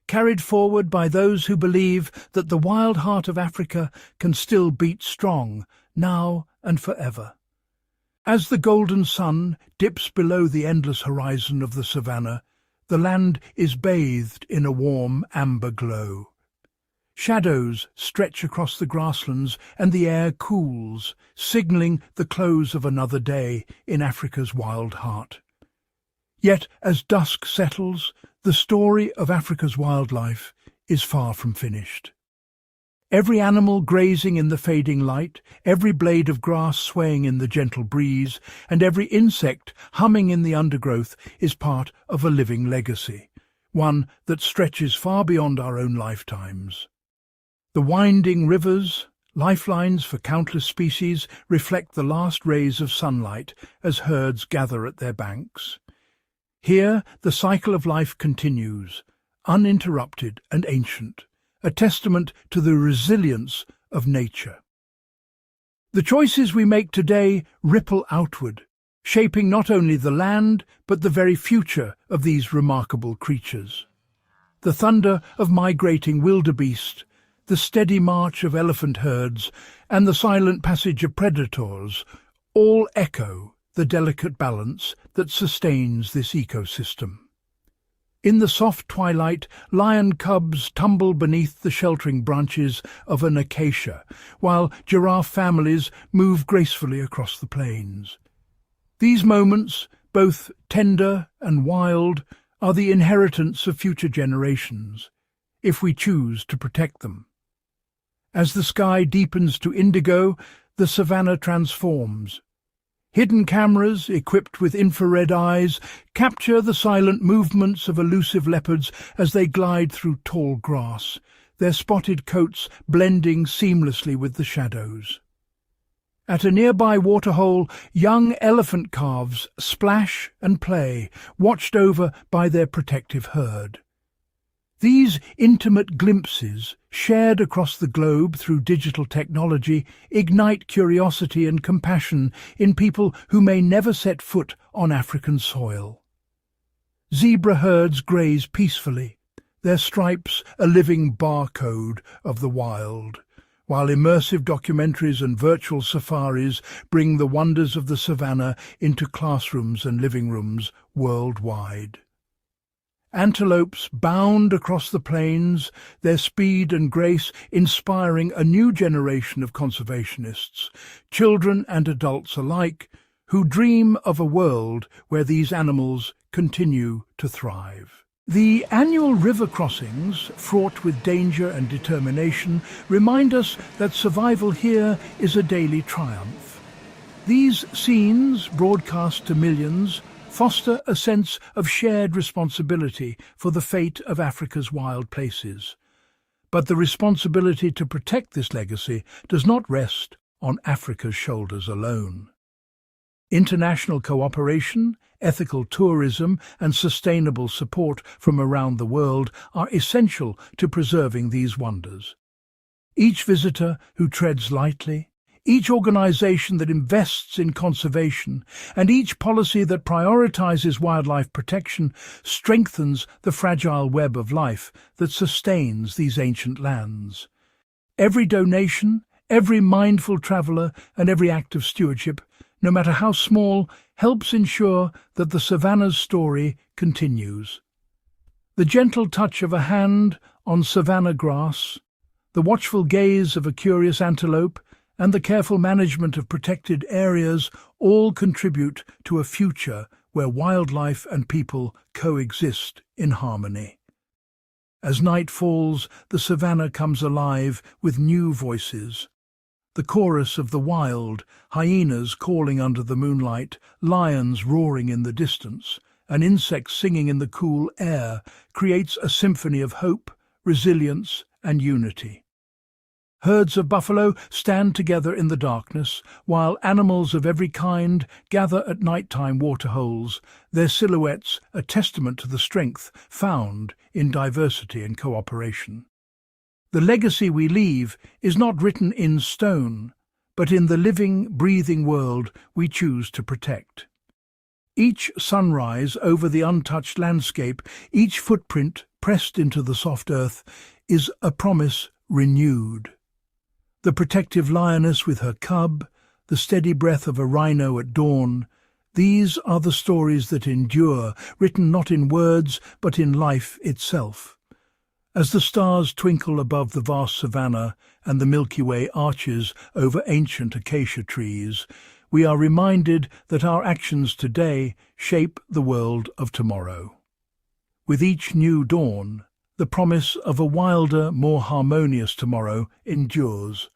carried forward by those who believe that the wild heart of Africa can still beat strong, now and forever. As the golden sun dips below the endless horizon of the savanna, the land is bathed in a warm amber glow. Shadows stretch across the grasslands and the air cools, signalling the close of another day in Africa's wild heart. Yet, as dusk settles, the story of Africa's wildlife is far from finished. Every animal grazing in the fading light, every blade of grass swaying in the gentle breeze, and every insect humming in the undergrowth is part of a living legacy, one that stretches far beyond our own lifetimes. The winding rivers, lifelines for countless species, reflect the last rays of sunlight as herds gather at their banks. Here, the cycle of life continues, uninterrupted and ancient, a testament to the resilience of nature. The choices we make today ripple outward, shaping not only the land, but the very future of these remarkable creatures. The thunder of migrating wildebeest, the steady march of elephant herds, and the silent passage of predators all echo the delicate balance that sustains this ecosystem. In the soft twilight, lion cubs tumble beneath the sheltering branches of an acacia, while giraffe families move gracefully across the plains. These moments, both tender and wild, are the inheritance of future generations, if we choose to protect them. As the sky deepens to indigo, the savanna transforms. Hidden cameras, equipped with infrared eyes, capture the silent movements of elusive leopards as they glide through tall grass, their spotted coats blending seamlessly with the shadows. At a nearby waterhole, young elephant calves splash and play, watched over by their protective herd. These intimate glimpses, shared across the globe through digital technology, ignite curiosity and compassion in people who may never set foot on African soil. Zebra herds graze peacefully, their stripes a living barcode of the wild, while immersive documentaries and virtual safaris bring the wonders of the savanna into classrooms and living rooms worldwide. Antelopes bound across the plains, their speed and grace inspiring a new generation of conservationists, children and adults alike, who dream of a world where these animals continue to thrive. The annual river crossings, fraught with danger and determination, remind us that survival here is a daily triumph. These scenes, broadcast to millions, foster a sense of shared responsibility for the fate of Africa's wild places. But the responsibility to protect this legacy does not rest on Africa's shoulders alone. International cooperation, ethical tourism, and sustainable support from around the world are essential to preserving these wonders. Each visitor who treads lightly, Each organization that invests in conservation and each policy that prioritizes wildlife protection strengthens the fragile web of life that sustains these ancient lands. Every donation, every mindful traveler, and every act of stewardship, no matter how small, helps ensure that the savanna's story continues. The gentle touch of a hand on savanna grass, the watchful gaze of a curious antelope, and the careful management of protected areas all contribute to a future where wildlife and people coexist in harmony. As night falls, the savanna comes alive with new voices. The chorus of the wild, hyenas calling under the moonlight, lions roaring in the distance, and insects singing in the cool air creates a symphony of hope, resilience, and unity. Herds of buffalo stand together in the darkness, while animals of every kind gather at nighttime waterholes, their silhouettes a testament to the strength found in diversity and cooperation. The legacy we leave is not written in stone, but in the living, breathing world we choose to protect. Each sunrise over the untouched landscape, each footprint pressed into the soft earth, is a promise renewed. The protective lioness with her cub, the steady breath of a rhino at dawn, these are the stories that endure, written not in words but in life itself. As the stars twinkle above the vast savanna and the Milky Way arches over ancient acacia trees, we are reminded that our actions today shape the world of tomorrow. With each new dawn, the promise of a wilder, more harmonious tomorrow endures,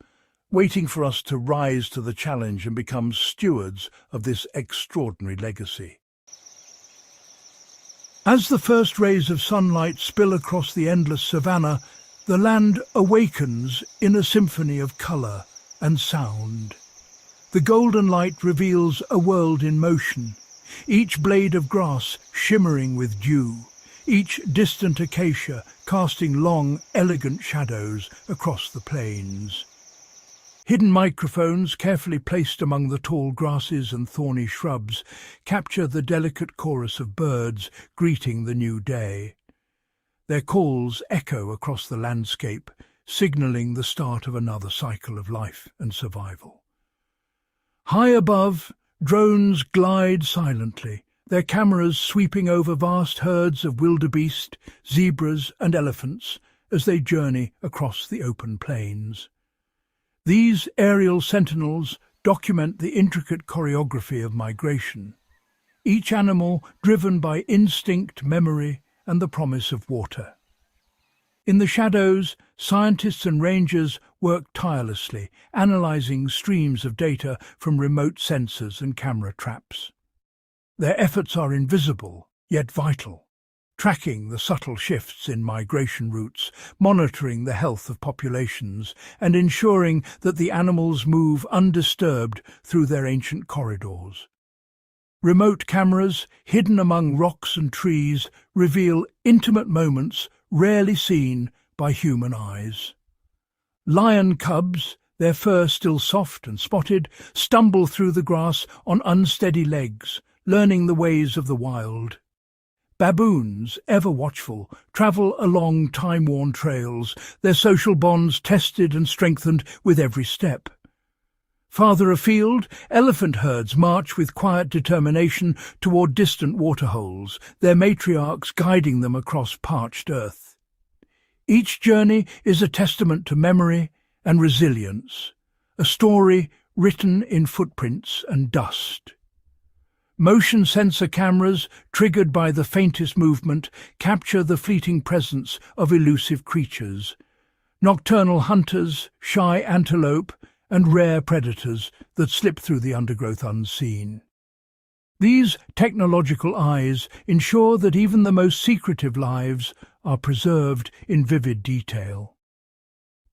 waiting for us to rise to the challenge and become stewards of this extraordinary legacy. As the first rays of sunlight spill across the endless savanna, the land awakens in a symphony of colour and sound. The golden light reveals a world in motion, each blade of grass shimmering with dew, each distant acacia casting long, elegant shadows across the plains. Hidden microphones, carefully placed among the tall grasses and thorny shrubs, capture the delicate chorus of birds greeting the new day. Their calls echo across the landscape, signalling the start of another cycle of life and survival. High above, drones glide silently, their cameras sweeping over vast herds of wildebeest, zebras and elephants as they journey across the open plains. These aerial sentinels document the intricate choreography of migration, each animal driven by instinct, memory, and the promise of water. In the shadows, scientists and rangers work tirelessly, analysing streams of data from remote sensors and camera traps. Their efforts are invisible, yet vital, tracking the subtle shifts in migration routes, monitoring the health of populations, and ensuring that the animals move undisturbed through their ancient corridors. Remote cameras, hidden among rocks and trees, reveal intimate moments rarely seen by human eyes. Lion cubs, their fur still soft and spotted, stumble through the grass on unsteady legs, learning the ways of the wild. Baboons, ever watchful, travel along time-worn trails, their social bonds tested and strengthened with every step. Farther afield, elephant herds march with quiet determination toward distant waterholes, their matriarchs guiding them across parched earth. Each journey is a testament to memory and resilience, a story written in footprints and dust. Motion sensor cameras, triggered by the faintest movement, capture the fleeting presence of elusive creatures. Nocturnal hunters, shy antelope, and rare predators that slip through the undergrowth unseen. These technological eyes ensure that even the most secretive lives are preserved in vivid detail.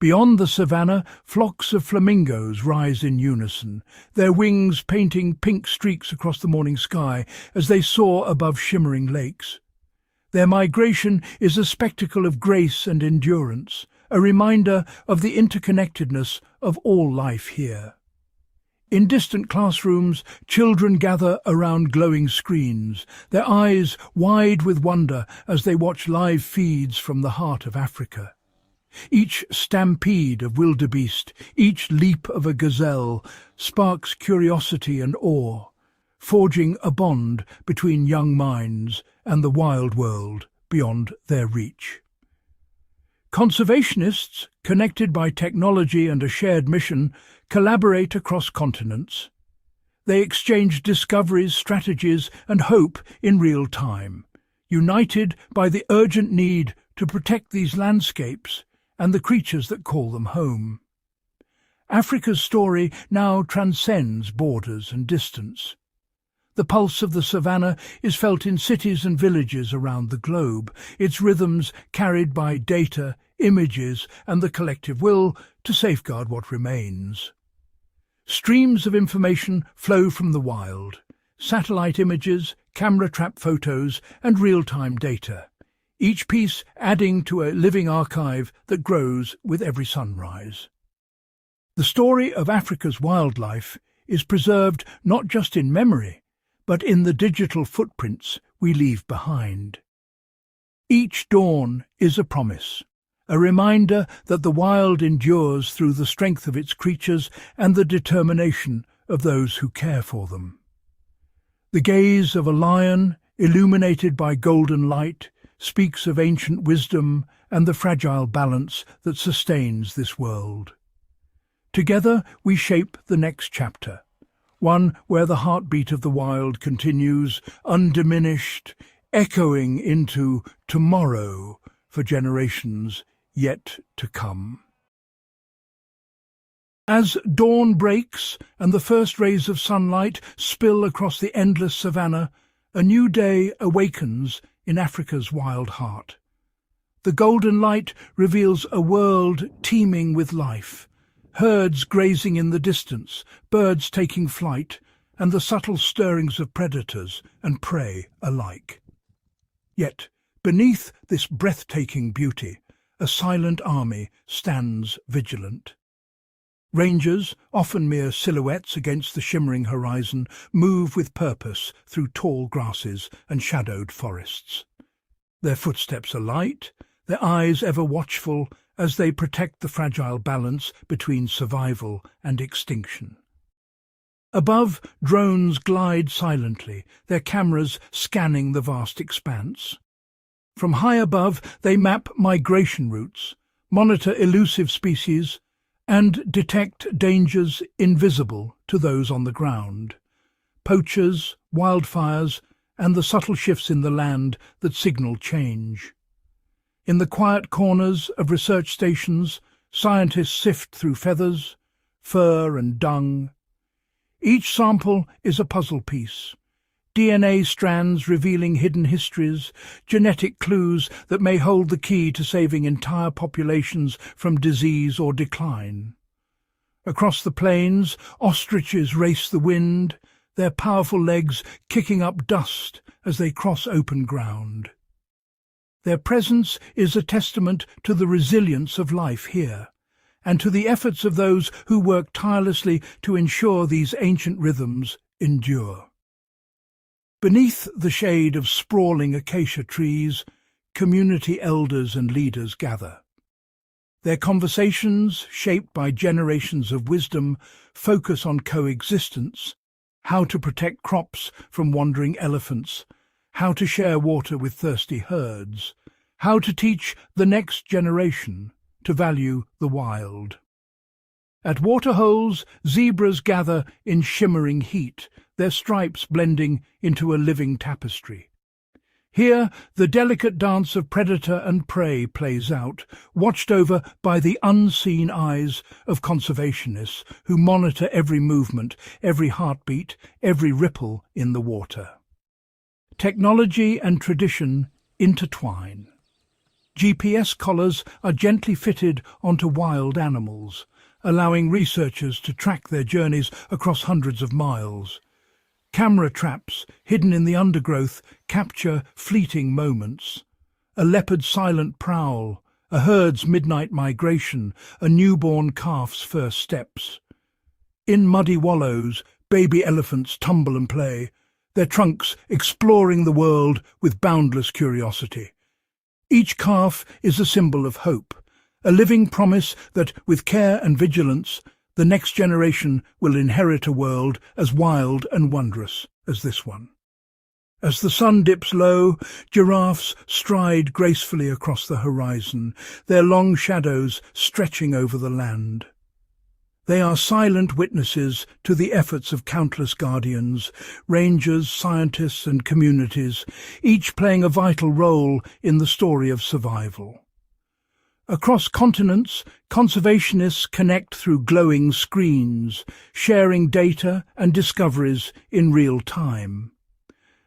Beyond the savanna, flocks of flamingos rise in unison, their wings painting pink streaks across the morning sky as they soar above shimmering lakes. Their migration is a spectacle of grace and endurance, a reminder of the interconnectedness of all life here. In distant classrooms, children gather around glowing screens, their eyes wide with wonder as they watch live feeds from the heart of Africa. Each stampede of wildebeest, each leap of a gazelle sparks curiosity and awe, forging a bond between young minds and the wild world beyond their reach. Conservationists, connected by technology and a shared mission, collaborate across continents. They exchange discoveries, strategies, and hope in real time, united by the urgent need to protect these landscapes and the creatures that call them home. Africa's story now transcends borders and distance. The pulse of the savanna is felt in cities and villages around the globe, its rhythms carried by data, images, and the collective will to safeguard what remains. Streams of information flow from the wild: satellite images, camera-trap photos, and real-time data, each piece adding to a living archive that grows with every sunrise. The story of Africa's wildlife is preserved not just in memory, but in the digital footprints we leave behind. Each dawn is a promise, a reminder that the wild endures through the strength of its creatures and the determination of those who care for them. The gaze of a lion, illuminated by golden light, speaks of ancient wisdom and the fragile balance that sustains this world. Together we shape the next chapter, one where the heartbeat of the wild continues, undiminished, echoing into tomorrow for generations yet to come. As dawn breaks and the first rays of sunlight spill across the endless savanna, a new day awakens in Africa's wild heart. The golden light reveals a world teeming with life, herds grazing in the distance, birds taking flight, and the subtle stirrings of predators and prey alike. Yet, beneath this breathtaking beauty, a silent army stands vigilant. Rangers, often mere silhouettes against the shimmering horizon, move with purpose through tall grasses and shadowed forests. Their footsteps are light, their eyes ever watchful as they protect the fragile balance between survival and extinction. Above, drones glide silently, their cameras scanning the vast expanse. From high above, they map migration routes, monitor elusive species, and detect dangers invisible to those on the ground: poachers, wildfires, and the subtle shifts in the land that signal change. In the quiet corners of research stations, scientists sift through feathers, fur and dung. Each sample is a puzzle piece: DNA strands revealing hidden histories, genetic clues that may hold the key to saving entire populations from disease or decline. Across the plains, ostriches race the wind, their powerful legs kicking up dust as they cross open ground. Their presence is a testament to the resilience of life here, and to the efforts of those who work tirelessly to ensure these ancient rhythms endure. Beneath the shade of sprawling acacia trees, community elders and leaders gather. Their conversations, shaped by generations of wisdom, focus on coexistence, how to protect crops from wandering elephants, how to share water with thirsty herds, how to teach the next generation to value the wild. At waterholes, zebras gather in shimmering heat, their stripes blending into a living tapestry. Here, the delicate dance of predator and prey plays out, watched over by the unseen eyes of conservationists who monitor every movement, every heartbeat, every ripple in the water. Technology and tradition intertwine. GPS collars are gently fitted onto wild animals, allowing researchers to track their journeys across hundreds of miles. Camera traps, hidden in the undergrowth, capture fleeting moments. A leopard's silent prowl, a herd's midnight migration, a newborn calf's first steps. In muddy wallows, baby elephants tumble and play, their trunks exploring the world with boundless curiosity. Each calf is a symbol of hope, a living promise that, with care and vigilance, the next generation will inherit a world as wild and wondrous as this one. As the sun dips low, giraffes stride gracefully across the horizon, their long shadows stretching over the land. They are silent witnesses to the efforts of countless guardians, rangers, scientists and communities, each playing a vital role in the story of survival. Across continents, conservationists connect through glowing screens, sharing data and discoveries in real time.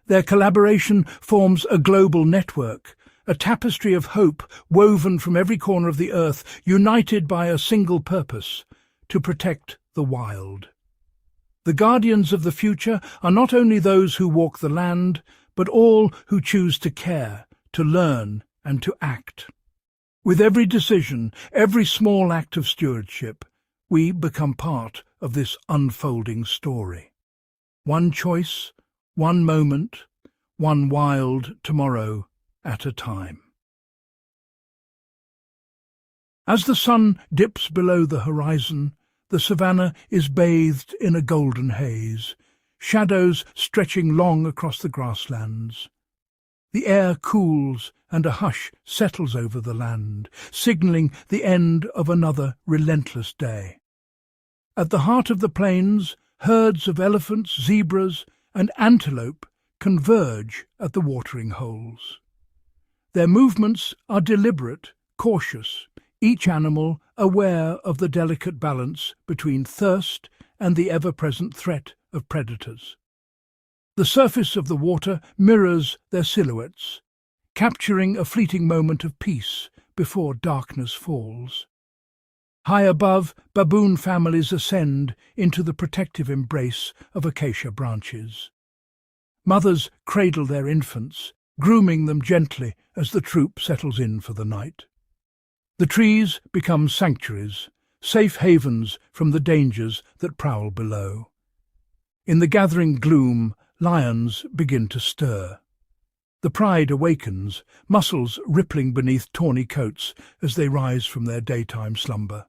Their collaboration forms a global network, a tapestry of hope woven from every corner of the earth, united by a single purpose: to protect the wild. The guardians of the future are not only those who walk the land, but all who choose to care, to learn, and to act. With every decision, every small act of stewardship, we become part of this unfolding story. One choice, one moment, one wild tomorrow at a time. As the sun dips below the horizon, the savanna is bathed in a golden haze, shadows stretching long across the grasslands. The air cools and a hush settles over the land, signalling the end of another relentless day. At the heart of the plains, herds of elephants, zebras, and antelope converge at the watering holes. Their movements are deliberate, cautious, each animal aware of the delicate balance between thirst and the ever-present threat of predators. The surface of the water mirrors their silhouettes, capturing a fleeting moment of peace before darkness falls. High above, baboon families ascend into the protective embrace of acacia branches. Mothers cradle their infants, grooming them gently as the troop settles in for the night. The trees become sanctuaries, safe havens from the dangers that prowl below. In the gathering gloom, lions begin to stir. The pride awakens, muscles rippling beneath tawny coats as they rise from their daytime slumber.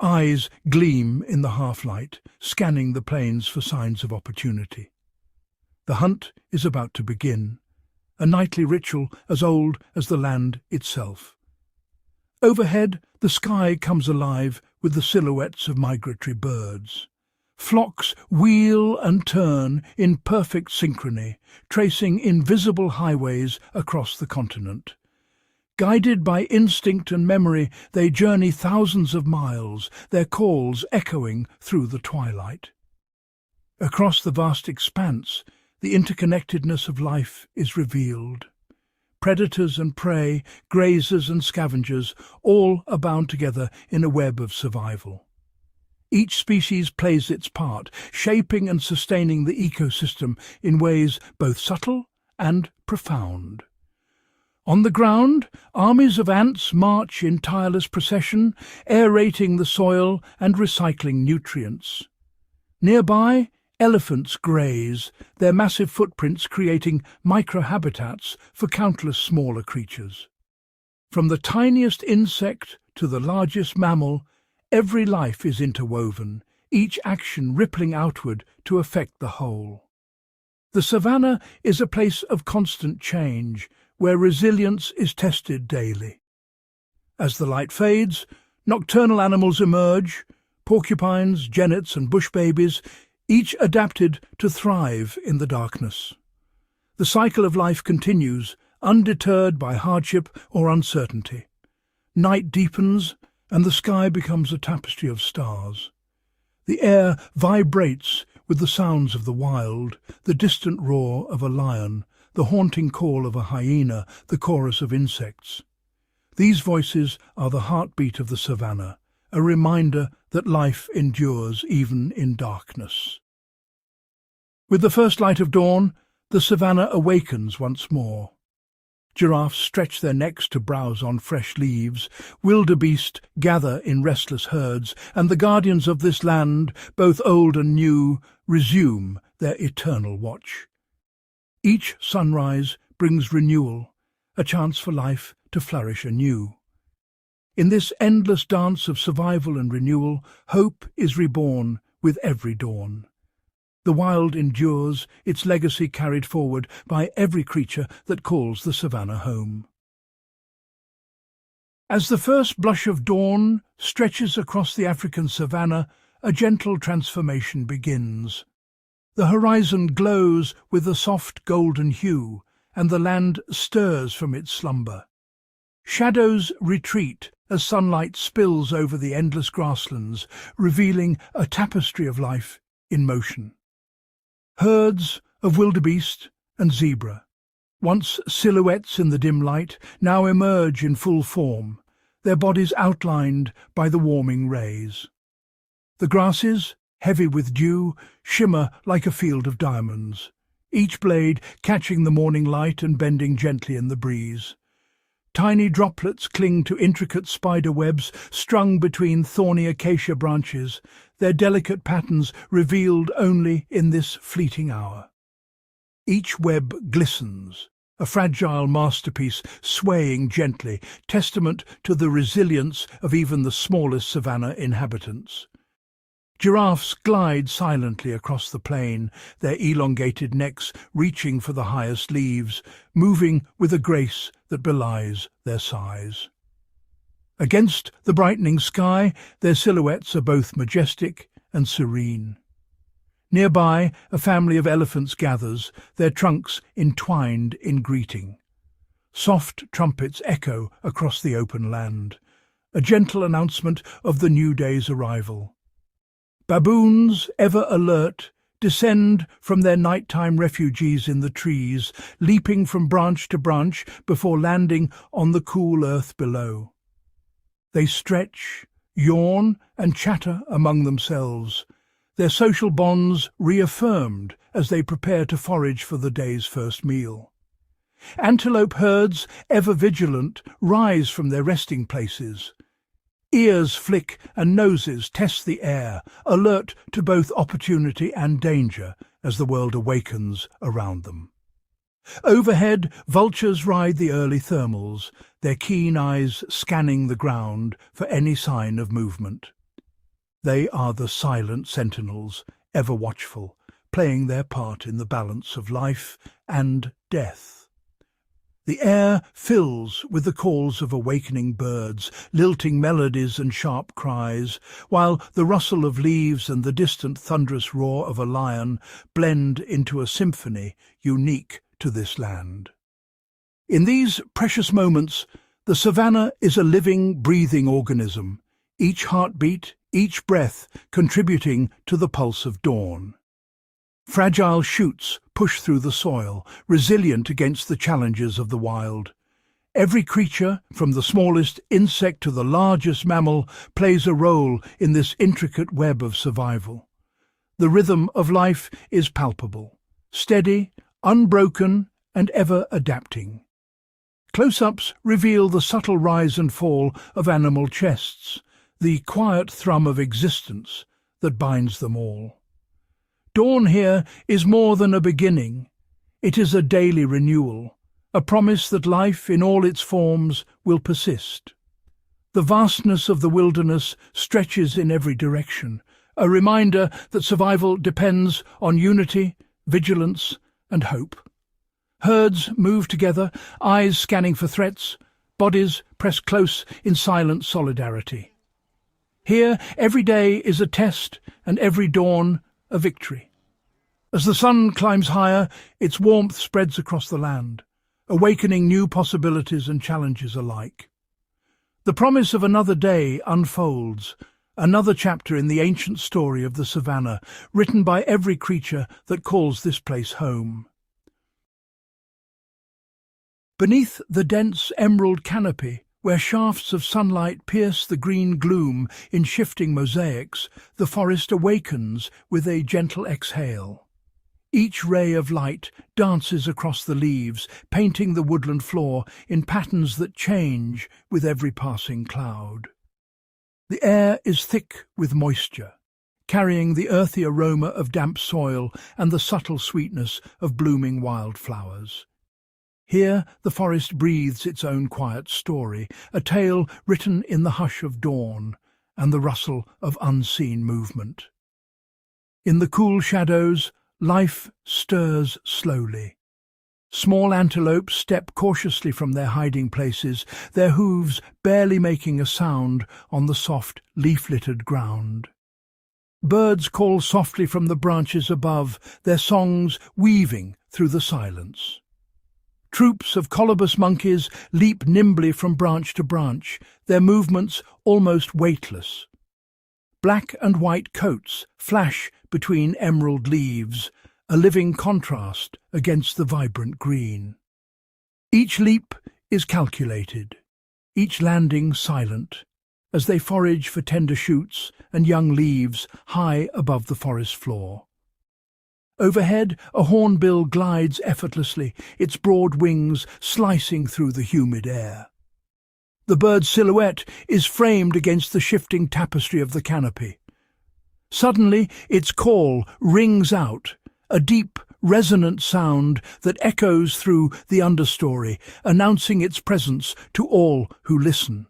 Eyes gleam in the half-light, scanning the plains for signs of opportunity. The hunt is about to begin, a nightly ritual as old as the land itself. Overhead, the sky comes alive with the silhouettes of migratory birds. Flocks wheel and turn in perfect synchrony, tracing invisible highways across the continent. Guided by instinct and memory, they journey thousands of miles, their calls echoing through the twilight. Across the vast expanse, the interconnectedness of life is revealed. Predators and prey, grazers and scavengers, all are bound together in a web of survival. Each species plays its part, shaping and sustaining the ecosystem in ways both subtle and profound. On the ground, armies of ants march in tireless procession, aerating the soil and recycling nutrients. Nearby, elephants graze, their massive footprints creating microhabitats for countless smaller creatures. From the tiniest insect to the largest mammal, every life is interwoven, each action rippling outward to affect the whole. The savanna is a place of constant change, where resilience is tested daily. As the light fades, nocturnal animals emerge, porcupines, genets and bush babies, each adapted to thrive in the darkness. The cycle of life continues, undeterred by hardship or uncertainty. Night deepens, and the sky becomes a tapestry of stars. The air vibrates with the sounds of the wild, the distant roar of a lion, the haunting call of a hyena, the chorus of insects. These voices are the heartbeat of the savanna, a reminder that life endures even in darkness. With the first light of dawn, the savanna awakens once more. Giraffes stretch their necks to browse on fresh leaves, wildebeest gather in restless herds, and the guardians of this land, both old and new, resume their eternal watch. Each sunrise brings renewal, a chance for life to flourish anew. In this endless dance of survival and renewal, hope is reborn with every dawn. The wild endures, its legacy carried forward by every creature that calls the savanna home. As the first blush of dawn stretches across the African savanna, a gentle transformation begins. The horizon glows with a soft golden hue, and the land stirs from its slumber. Shadows retreat as sunlight spills over the endless grasslands, revealing a tapestry of life in motion. Herds of wildebeest and zebra, once silhouettes in the dim light, now emerge in full form, their bodies outlined by the warming rays. The grasses, heavy with dew, shimmer like a field of diamonds, each blade catching the morning light and bending gently in the breeze. Tiny droplets cling to intricate spider webs strung between thorny acacia branches, their delicate patterns revealed only in this fleeting hour. Each web glistens, a fragile masterpiece swaying gently, testament to the resilience of even the smallest savanna inhabitants. Giraffes glide silently across the plain, their elongated necks reaching for the highest leaves, moving with a grace that belies their size. Against the brightening sky, their silhouettes are both majestic and serene. Nearby, a family of elephants gathers, their trunks entwined in greeting. Soft trumpets echo across the open land, a gentle announcement of the new day's arrival. Baboons, ever alert, descend from their nighttime refuges in the trees, leaping from branch to branch before landing on the cool earth below. They stretch, yawn, and chatter among themselves, their social bonds reaffirmed as they prepare to forage for the day's first meal. Antelope herds, ever vigilant, rise from their resting places. Ears flick and noses test the air, alert to both opportunity and danger as the world awakens around them. Overhead, vultures ride the early thermals, their keen eyes scanning the ground for any sign of movement. They are the silent sentinels, ever watchful, playing their part in the balance of life and death. The air fills with the calls of awakening birds, lilting melodies and sharp cries, while the rustle of leaves and the distant thunderous roar of a lion blend into a symphony unique to this land. In these precious moments, the savanna is a living, breathing organism, each heartbeat, each breath contributing to the pulse of dawn. Fragile shoots push through the soil, resilient against the challenges of the wild. Every creature, from the smallest insect to the largest mammal, plays a role in this intricate web of survival. The rhythm of life is palpable, steady, unbroken, and ever adapting. Close-ups reveal the subtle rise and fall of animal chests, the quiet thrum of existence that binds them all. Dawn here is more than a beginning. It is a daily renewal, a promise that life in all its forms will persist. The vastness of the wilderness stretches in every direction, a reminder that survival depends on unity, vigilance, and hope. Herds move together, eyes scanning for threats, bodies pressed close in silent solidarity. Here, every day is a test, and every dawn a victory. As the sun climbs higher, its warmth spreads across the land, awakening new possibilities and challenges alike. The promise of another day unfolds, another chapter in the ancient story of the savanna, written by every creature that calls this place home. Beneath the dense emerald canopy, where shafts of sunlight pierce the green gloom in shifting mosaics, the forest awakens with a gentle exhale. Each ray of light dances across the leaves, painting the woodland floor in patterns that change with every passing cloud. The air is thick with moisture, carrying the earthy aroma of damp soil and the subtle sweetness of blooming wildflowers. Here the forest breathes its own quiet story, a tale written in the hush of dawn and the rustle of unseen movement. In the cool shadows, life stirs slowly. Small antelopes step cautiously from their hiding places, their hooves barely making a sound on the soft, leaf-littered ground. Birds call softly from the branches above, their songs weaving through the silence. Troops of colobus monkeys leap nimbly from branch to branch, their movements almost weightless. Black and white coats flash between emerald leaves, a living contrast against the vibrant green. Each leap is calculated, each landing silent, as they forage for tender shoots and young leaves high above the forest floor. Overhead, a hornbill glides effortlessly, its broad wings slicing through the humid air. The bird's silhouette is framed against the shifting tapestry of the canopy. Suddenly, its call rings out, a deep, resonant sound that echoes through the understory, announcing its presence to all who listen.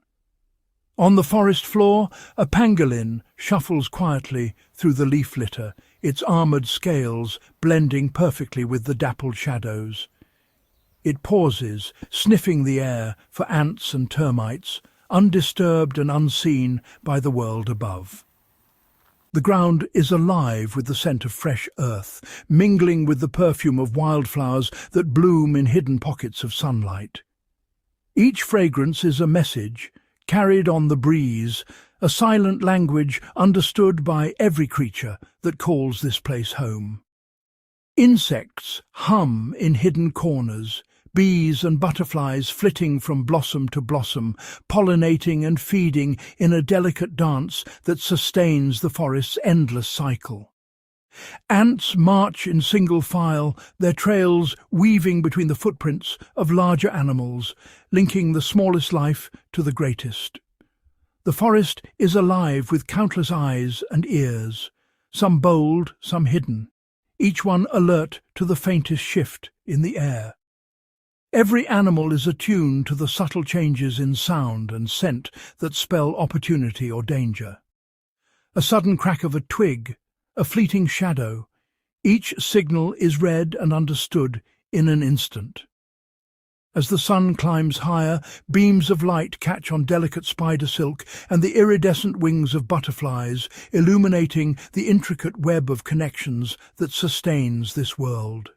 On the forest floor, a pangolin shuffles quietly through the leaf litter, its armoured scales blending perfectly with the dappled shadows. It pauses, sniffing the air for ants and termites, undisturbed and unseen by the world above. The ground is alive with the scent of fresh earth, mingling with the perfume of wildflowers that bloom in hidden pockets of sunlight. Each fragrance is a message, carried on the breeze, a silent language understood by every creature that calls this place home. Insects hum in hidden corners, bees and butterflies flitting from blossom to blossom, pollinating and feeding in a delicate dance that sustains the forest's endless cycle. Ants march in single file, their trails weaving between the footprints of larger animals, linking the smallest life to the greatest. The forest is alive with countless eyes and ears, some bold, some hidden, each one alert to the faintest shift in the air. Every animal is attuned to the subtle changes in sound and scent that spell opportunity or danger. A sudden crack of a twig, a fleeting shadow, each signal is read and understood in an instant. As the sun climbs higher, beams of light catch on delicate spider silk and the iridescent wings of butterflies, illuminating the intricate web of connections that sustains this world.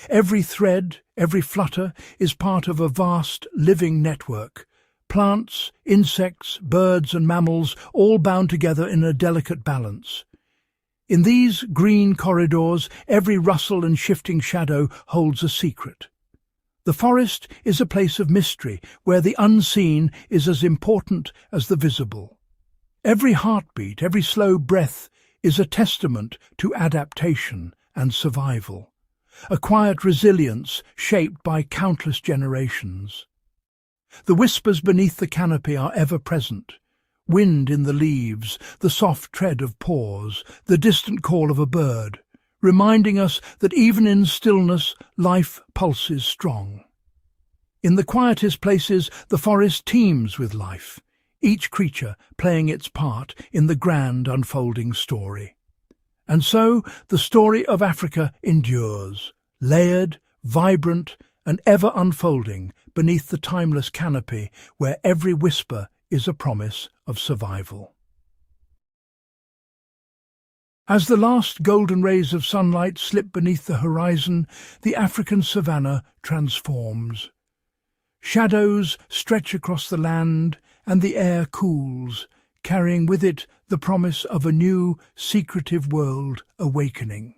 Every thread, every flutter is part of a vast, living network. Plants, insects, birds and mammals all bound together in a delicate balance. In these green corridors, every rustle and shifting shadow holds a secret. The forest is a place of mystery, where the unseen is as important as the visible. Every heartbeat, every slow breath is a testament to adaptation and survival, a quiet resilience shaped by countless generations. The whispers beneath the canopy are ever present. Wind in the leaves, the soft tread of paws, the distant call of a bird, reminding us that even in stillness, life pulses strong. In the quietest places, the forest teems with life, each creature playing its part in the grand unfolding story. And so, the story of Africa endures, layered, vibrant, and ever unfolding beneath the timeless canopy where every whisper is a promise of survival. As the last golden rays of sunlight slip beneath the horizon, the African savanna transforms. Shadows stretch across the land, and the air cools, carrying with it the promise of a new, secretive world awakening.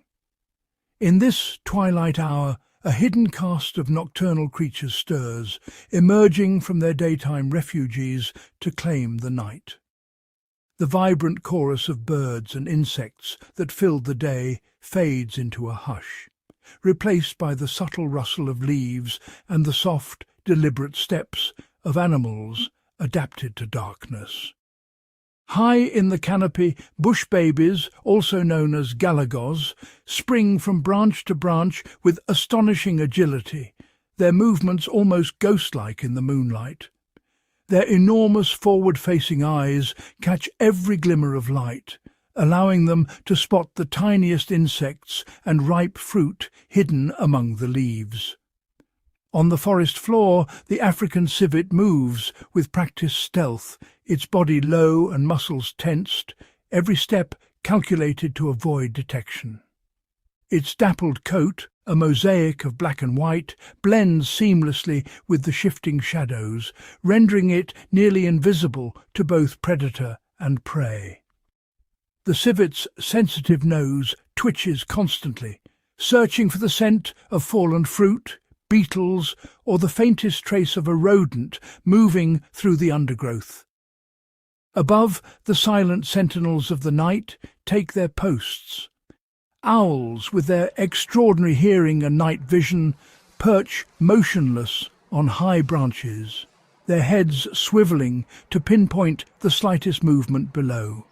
In this twilight hour, a hidden caste of nocturnal creatures stirs, emerging from their daytime refuges to claim the night. The vibrant chorus of birds and insects that filled the day fades into a hush, replaced by the subtle rustle of leaves and the soft, deliberate steps of animals adapted to darkness. High in the canopy, bush babies, also known as galagos, spring from branch to branch with astonishing agility, their movements almost ghost-like in the moonlight. Their enormous forward-facing eyes catch every glimmer of light, allowing them to spot the tiniest insects and ripe fruit hidden among the leaves. On the forest floor, the African civet moves with practiced stealth, its body low and muscles tensed, every step calculated to avoid detection. Its dappled coat, a mosaic of black and white, blends seamlessly with the shifting shadows, rendering it nearly invisible to both predator and prey. The civet's sensitive nose twitches constantly, searching for the scent of fallen fruit, beetles, or the faintest trace of a rodent moving through the undergrowth. Above, the silent sentinels of the night take their posts. Owls, with their extraordinary hearing and night vision, perch motionless on high branches, their heads swivelling to pinpoint the slightest movement below.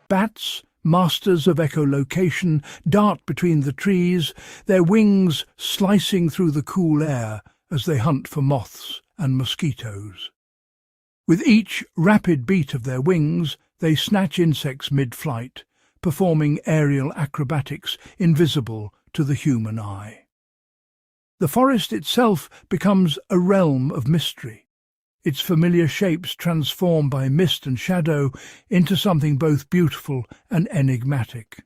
Bats, masters of echolocation, dart between the trees, their wings slicing through the cool air as they hunt for moths and mosquitoes. With each rapid beat of their wings, they snatch insects mid-flight, performing aerial acrobatics invisible to the human eye. The forest itself becomes a realm of mystery, its familiar shapes transformed by mist and shadow into something both beautiful and enigmatic.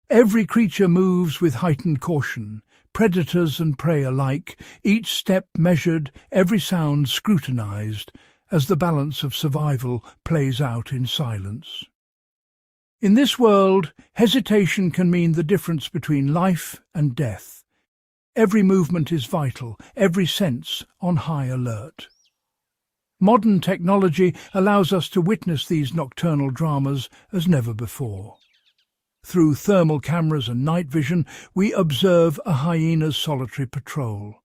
Every creature moves with heightened caution, predators and prey alike, each step measured, every sound scrutinized, as the balance of survival plays out in silence. In this world, hesitation can mean the difference between life and death. Every movement is vital, every sense on high alert. Modern technology allows us to witness these nocturnal dramas as never before. Through thermal cameras and night vision, we observe a hyena's solitary patrol,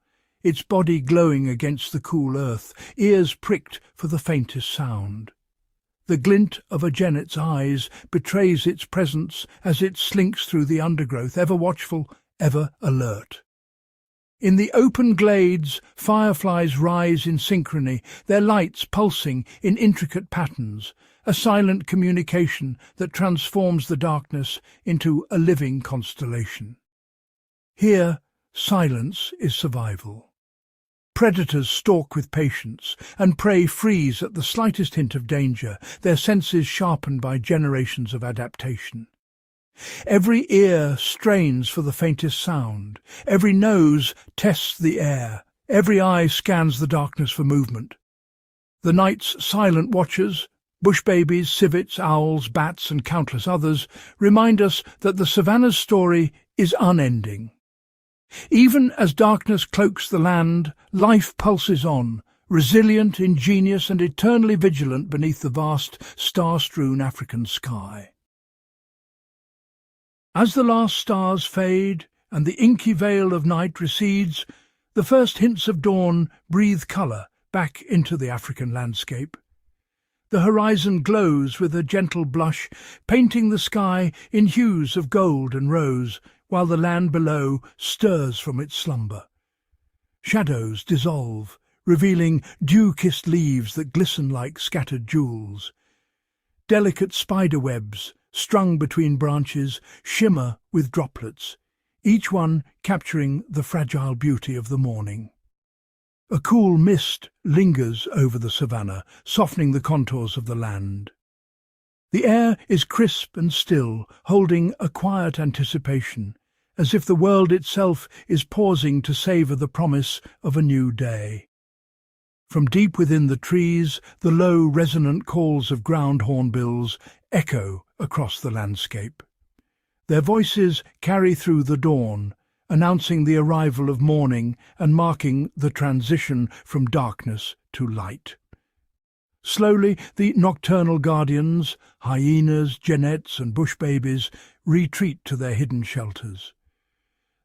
its body glowing against the cool earth, ears pricked for the faintest sound. The glint of a genet's eyes betrays its presence as it slinks through the undergrowth, ever watchful, ever alert. In the open glades, fireflies rise in synchrony, their lights pulsing in intricate patterns, a silent communication that transforms the darkness into a living constellation. Here, silence is survival. Predators stalk with patience, and prey freeze at the slightest hint of danger, their senses sharpened by generations of adaptation. Every ear strains for the faintest sound, every nose tests the air, every eye scans the darkness for movement. The night's silent watchers, bush babies, civets, owls, bats, and countless others, remind us that the savanna's story is unending. Even as darkness cloaks the land, life pulses on, resilient, ingenious, and eternally vigilant beneath the vast, star-strewn African sky. As the last stars fade and the inky veil of night recedes, the first hints of dawn breathe colour back into the African landscape. The horizon glows with a gentle blush, painting the sky in hues of gold and rose, while the land below stirs from its slumber. Shadows dissolve, revealing dew-kissed leaves that glisten like scattered jewels. Delicate spider webs, strung between branches, shimmer with droplets, each one capturing the fragile beauty of the morning. A cool mist lingers over the savanna, softening the contours of the land. The air is crisp and still, holding a quiet anticipation, as if the world itself is pausing to savour the promise of a new day. From deep within the trees, the low, resonant calls of ground hornbills echo across the landscape. Their voices carry through the dawn, announcing the arrival of morning and marking the transition from darkness to light. Slowly, the nocturnal guardians, hyenas, genets, and bush babies, retreat to their hidden shelters.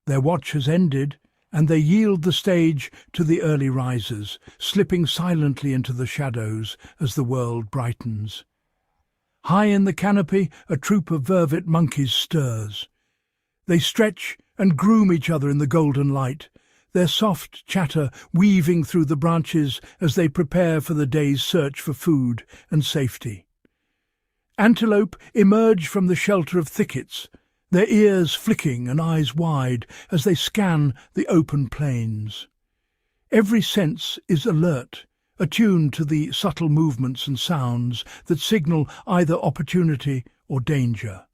Their watch has ended, and they yield the stage to the early risers, slipping silently into the shadows as the world brightens. High in the canopy, a troop of vervet monkeys stirs. They stretch and groom each other in the golden light, their soft chatter weaving through the branches as they prepare for the day's search for food and safety. Antelope emerge from the shelter of thickets, their ears flicking and eyes wide as they scan the open plains. Every sense is alert, attuned to the subtle movements and sounds that signal either opportunity or danger.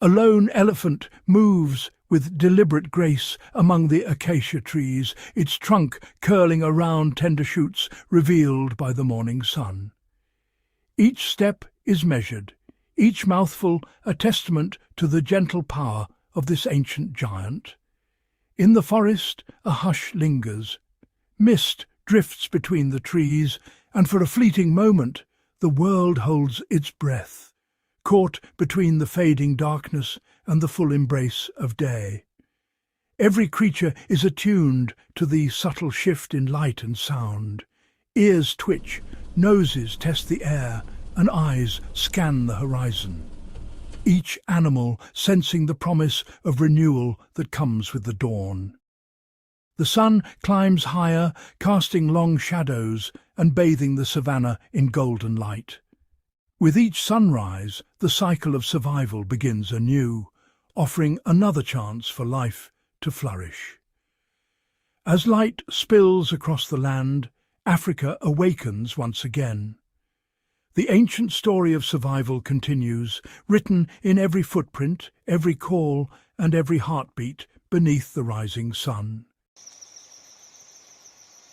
A lone elephant moves with deliberate grace among the acacia trees, its trunk curling around tender shoots revealed by the morning sun. Each step is measured, each mouthful a testament to the gentle power of this ancient giant. In the forest a hush lingers. Mist drifts between the trees, and for a fleeting moment the world holds its breath, caught between the fading darkness and the full embrace of day. Every creature is attuned to the subtle shift in light and sound. Ears twitch, noses test the air, and eyes scan the horizon. Each animal sensing the promise of renewal that comes with the dawn. The sun climbs higher, casting long shadows and bathing the savanna in golden light. With each sunrise, the cycle of survival begins anew, offering another chance for life to flourish. As light spills across the land, Africa awakens once again. The ancient story of survival continues, written in every footprint, every call, and every heartbeat beneath the rising sun.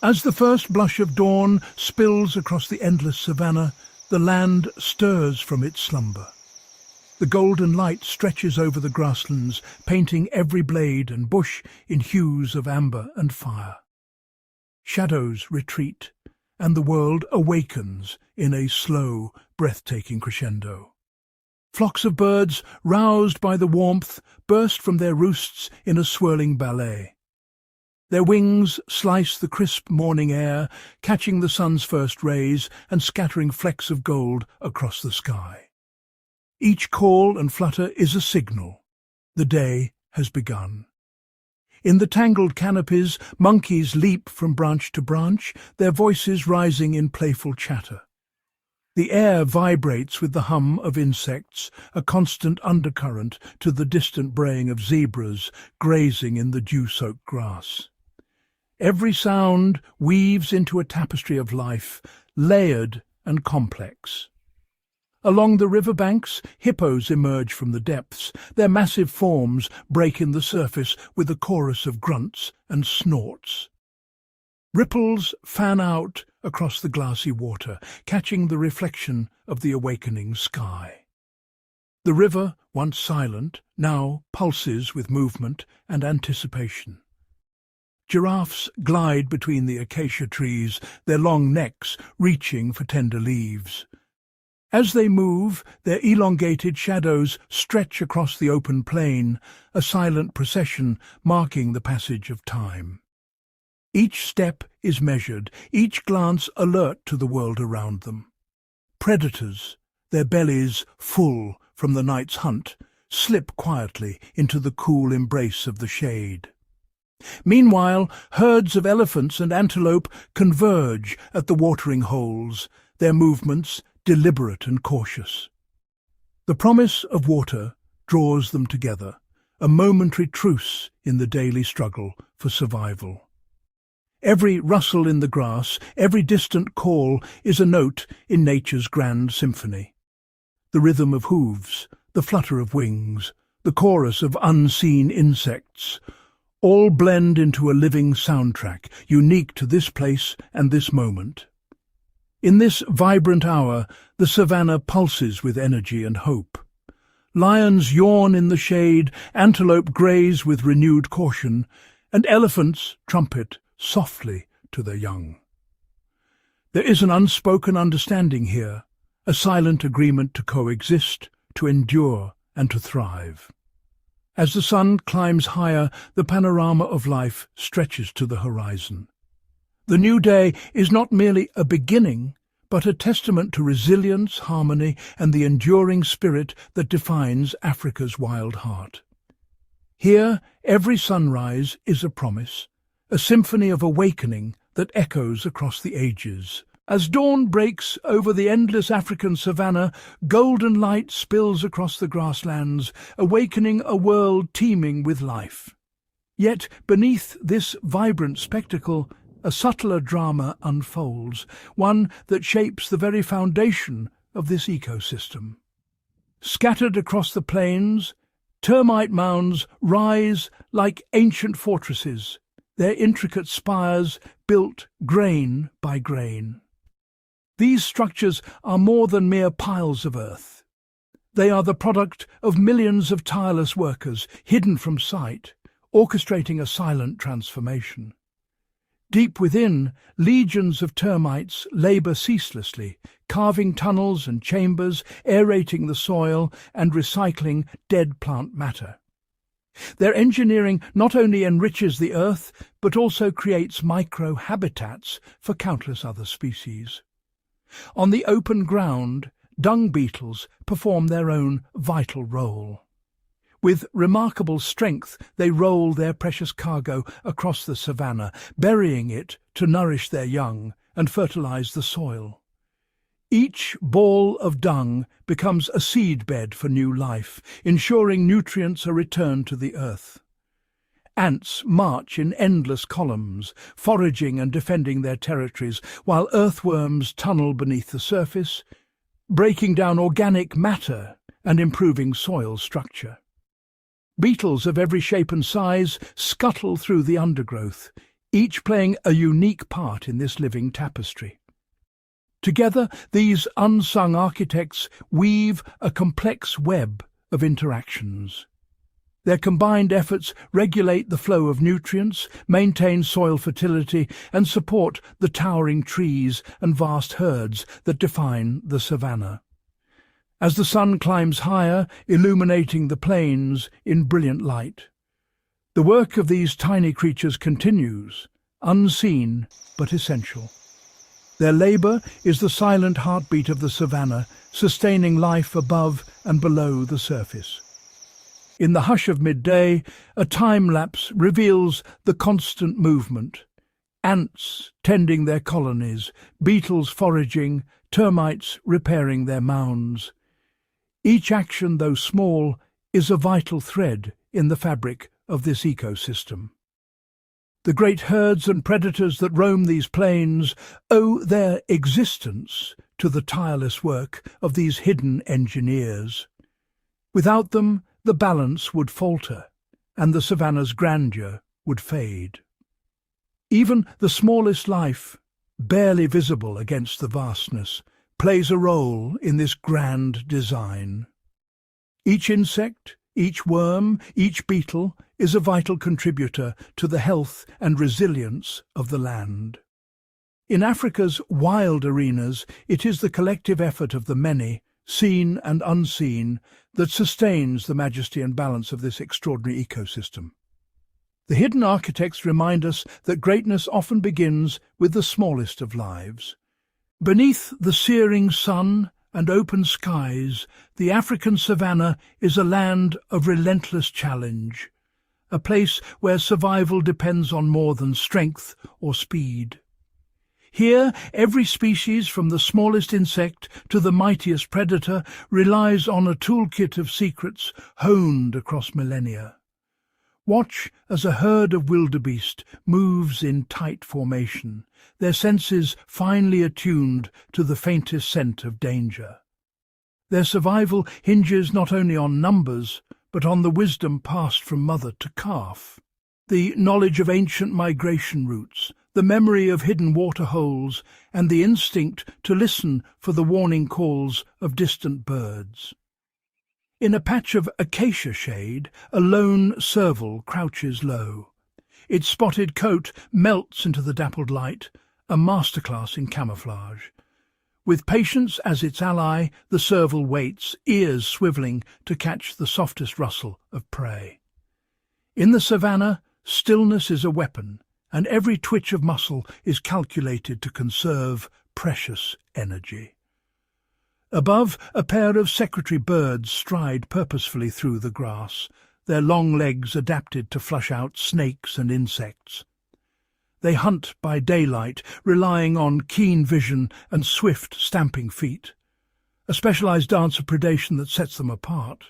As the first blush of dawn spills across the endless savanna, the land stirs from its slumber. The golden light stretches over the grasslands, painting every blade and bush in hues of amber and fire. Shadows retreat, and the world awakens in a slow, breathtaking crescendo. Flocks of birds, roused by the warmth, burst from their roosts in a swirling ballet. Their wings slice the crisp morning air, catching the sun's first rays and scattering flecks of gold across the sky. Each call and flutter is a signal. The day has begun. In the tangled canopies, monkeys leap from branch to branch, their voices rising in playful chatter. The air vibrates with the hum of insects, a constant undercurrent to the distant braying of zebras grazing in the dew-soaked grass. Every sound weaves into a tapestry of life, layered and complex. Along the riverbanks, hippos emerge from the depths. Their massive forms break in the surface with a chorus of grunts and snorts. Ripples fan out across the glassy water, catching the reflection of the awakening sky. The river, once silent, now pulses with movement and anticipation. Giraffes glide between the acacia trees, their long necks reaching for tender leaves. As they move, their elongated shadows stretch across the open plain, a silent procession marking the passage of time. Each step is measured, each glance alert to the world around them. Predators, their bellies full from the night's hunt, slip quietly into the cool embrace of the shade. Meanwhile, herds of elephants and antelope converge at the watering holes, their movements deliberate and cautious. The promise of water draws them together, a momentary truce in the daily struggle for survival. Every rustle in the grass, every distant call is a note in nature's grand symphony. The rhythm of hooves, the flutter of wings, the chorus of unseen insects, all blend into a living soundtrack, unique to this place and this moment. In this vibrant hour, the savanna pulses with energy and hope. Lions yawn in the shade, antelope graze with renewed caution, and elephants trumpet softly to their young. There is an unspoken understanding here, a silent agreement to coexist, to endure, and to thrive. As the sun climbs higher, the panorama of life stretches to the horizon. The new day is not merely a beginning, but a testament to resilience, harmony, and the enduring spirit that defines Africa's wild heart. Here, every sunrise is a promise, a symphony of awakening that echoes across the ages. As dawn breaks over the endless African savanna, golden light spills across the grasslands, awakening a world teeming with life. Yet beneath this vibrant spectacle, a subtler drama unfolds, one that shapes the very foundation of this ecosystem. Scattered across the plains, termite mounds rise like ancient fortresses, their intricate spires built grain by grain. These structures are more than mere piles of earth. They are the product of millions of tireless workers, hidden from sight, orchestrating a silent transformation. Deep within, legions of termites labour ceaselessly, carving tunnels and chambers, aerating the soil and recycling dead plant matter. Their engineering not only enriches the earth, but also creates micro-habitats for countless other species. On the open ground, dung beetles perform their own vital role. With remarkable strength, they roll their precious cargo across the savanna, burying it to nourish their young and fertilize the soil. Each ball of dung becomes a seedbed for new life, ensuring nutrients are returned to the earth. Ants march in endless columns, foraging and defending their territories, while earthworms tunnel beneath the surface, breaking down organic matter and improving soil structure. Beetles of every shape and size scuttle through the undergrowth, each playing a unique part in this living tapestry. Together, these unsung architects weave a complex web of interactions. Their combined efforts regulate the flow of nutrients, maintain soil fertility, and support the towering trees and vast herds that define the savanna. As the sun climbs higher, illuminating the plains in brilliant light, the work of these tiny creatures continues, unseen but essential. Their labour is the silent heartbeat of the savanna, sustaining life above and below the surface. In the hush of midday, a time-lapse reveals the constant movement. Ants tending their colonies, beetles foraging, termites repairing their mounds. Each action, though small, is a vital thread in the fabric of this ecosystem. The great herds and predators that roam these plains owe their existence to the tireless work of these hidden engineers. Without them, the balance would falter, and the savanna's grandeur would fade. Even the smallest life, barely visible against the vastness, plays a role in this grand design. Each insect, each worm, each beetle is a vital contributor to the health and resilience of the land. In Africa's wild arenas, it is the collective effort of the many, seen and unseen, that sustains the majesty and balance of this extraordinary ecosystem. The hidden architects remind us that greatness often begins with the smallest of lives. Beneath the searing sun and open skies, the African savanna is a land of relentless challenge, a place where survival depends on more than strength or speed. Here, every species, from the smallest insect to the mightiest predator, relies on a toolkit of secrets honed across millennia. Watch as a herd of wildebeest moves in tight formation, their senses finely attuned to the faintest scent of danger. Their survival hinges not only on numbers, but on the wisdom passed from mother to calf. The knowledge of ancient migration routes, the memory of hidden waterholes, and the instinct to listen for the warning calls of distant birds. In a patch of acacia shade, a lone serval crouches low. Its spotted coat melts into the dappled light, a masterclass in camouflage. With patience as its ally, the serval waits, ears swivelling to catch the softest rustle of prey. In the savanna, stillness is a weapon, and every twitch of muscle is calculated to conserve precious energy. Above, a pair of secretary birds stride purposefully through the grass, their long legs adapted to flush out snakes and insects. They hunt by daylight, relying on keen vision and swift stamping feet, a specialized dance of predation that sets them apart.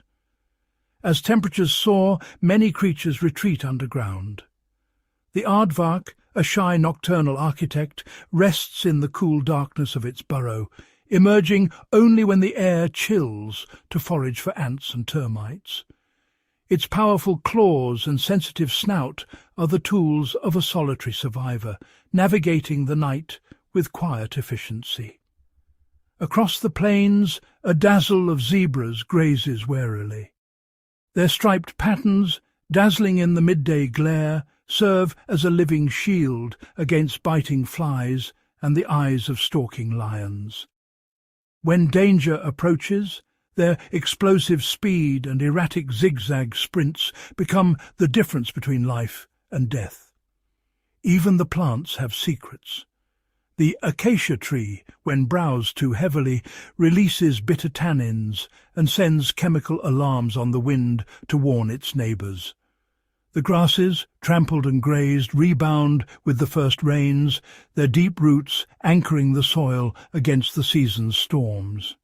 As temperatures soar, many creatures retreat underground. The aardvark, a shy nocturnal architect, rests in the cool darkness of its burrow, emerging only when the air chills to forage for ants and termites. Its powerful claws and sensitive snout are the tools of a solitary survivor, navigating the night with quiet efficiency. Across the plains, a dazzle of zebras grazes warily. Their striped patterns, dazzling in the midday glare, serve as a living shield against biting flies and the eyes of stalking lions. When danger approaches, their explosive speed and erratic zigzag sprints become the difference between life and death. Even the plants have secrets. The acacia tree, when browsed too heavily, releases bitter tannins and sends chemical alarms on the wind to warn its neighbours. The grasses, trampled and grazed, rebound with the first rains, their deep roots anchoring the soil against the season's storms.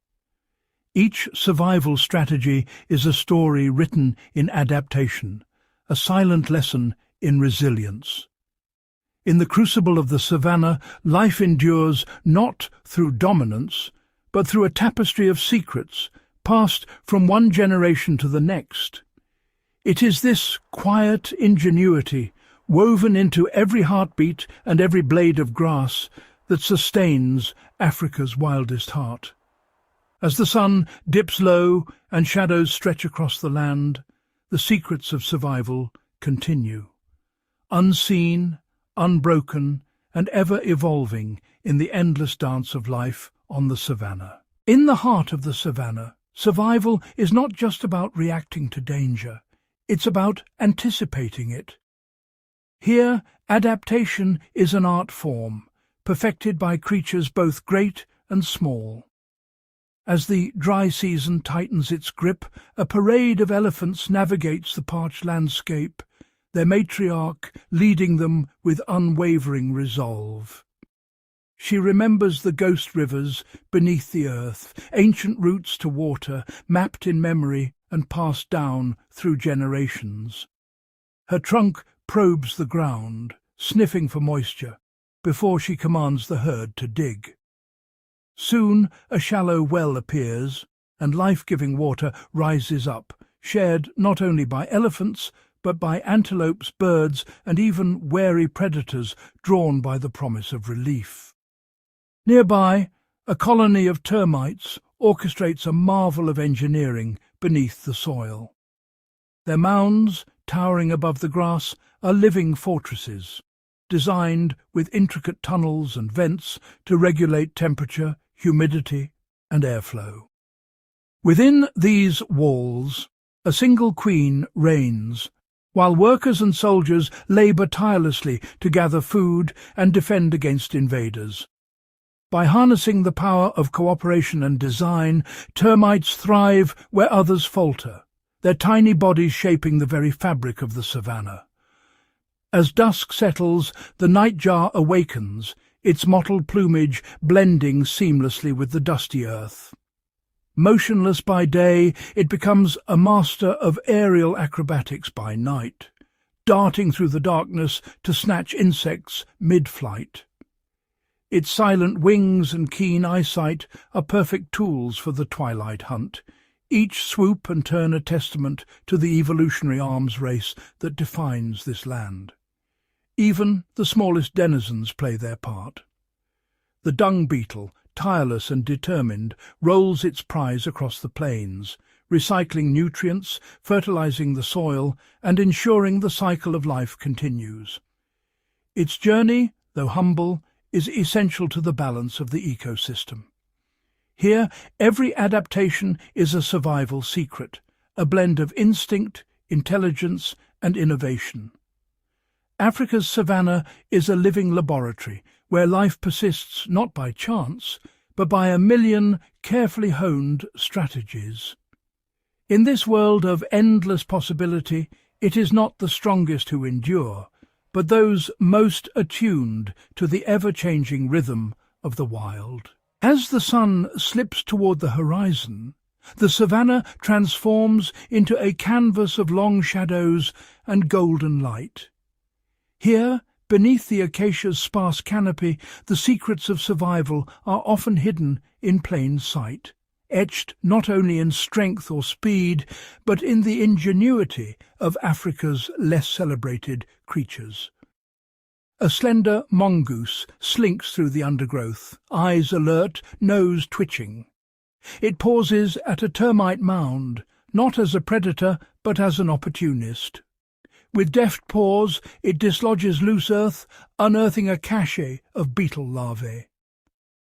Each survival strategy is a story written in adaptation, a silent lesson in resilience. In the crucible of the savanna, life endures not through dominance, but through a tapestry of secrets, passed from one generation to the next. It is this quiet ingenuity, woven into every heartbeat and every blade of grass, that sustains Africa's wildest heart. As the sun dips low and shadows stretch across the land, the secrets of survival continue. Unseen, unbroken, and ever-evolving in the endless dance of life on the savanna. In the heart of the savanna, survival is not just about reacting to danger. It's about anticipating it. Here, adaptation is an art form, perfected by creatures both great and small. As the dry season tightens its grip, a parade of elephants navigates the parched landscape, their matriarch leading them with unwavering resolve. She remembers the ghost rivers beneath the earth, ancient routes to water, mapped in memory and passed down through generations. Her trunk probes the ground, sniffing for moisture, before she commands the herd to dig. Soon a shallow well appears, and life-giving water rises up, shared not only by elephants, but by antelopes, birds, and even wary predators drawn by the promise of relief. Nearby, a colony of termites orchestrates a marvel of engineering beneath the soil. Their mounds, towering above the grass, are living fortresses, designed with intricate tunnels and vents to regulate temperature, humidity, and airflow. Within these walls, a single queen reigns, while workers and soldiers labour tirelessly to gather food and defend against invaders. By harnessing the power of cooperation and design, termites thrive where others falter, their tiny bodies shaping the very fabric of the savanna. As dusk settles, the nightjar awakens, its mottled plumage blending seamlessly with the dusty earth. Motionless by day, it becomes a master of aerial acrobatics by night, darting through the darkness to snatch insects mid-flight. Its silent wings and keen eyesight are perfect tools for the twilight hunt, each swoop and turn a testament to the evolutionary arms race that defines this land. Even the smallest denizens play their part. The dung beetle, tireless and determined, rolls its prize across the plains, recycling nutrients, fertilizing the soil, and ensuring the cycle of life continues. Its journey, though humble, is essential to the balance of the ecosystem. Here, every adaptation is a survival secret, a blend of instinct, intelligence, and innovation. Africa's savanna is a living laboratory where life persists not by chance, but by a million carefully honed strategies. In this world of endless possibility, it is not the strongest who endure, but those most attuned to the ever-changing rhythm of the wild. As the sun slips toward the horizon, the savanna transforms into a canvas of long shadows and golden light. Here, beneath the acacia's sparse canopy, the secrets of survival are often hidden in plain sight, etched not only in strength or speed, but in the ingenuity of Africa's less celebrated creatures. A slender mongoose slinks through the undergrowth, eyes alert, nose twitching. It pauses at a termite mound, not as a predator, but as an opportunist. With deft paws, it dislodges loose earth, unearthing a cache of beetle larvae.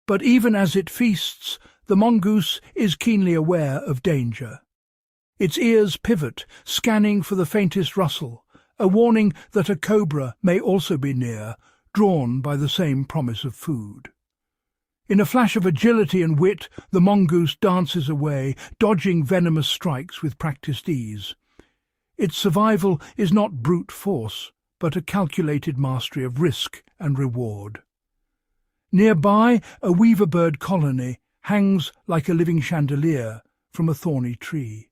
But even as it feasts, the mongoose is keenly aware of danger. Its ears pivot, scanning for the faintest rustle, a warning that a cobra may also be near, drawn by the same promise of food. In a flash of agility and wit, the mongoose dances away, dodging venomous strikes with practiced ease. Its survival is not brute force, but a calculated mastery of risk and reward. Nearby, a weaver bird colony hangs like a living chandelier from a thorny tree.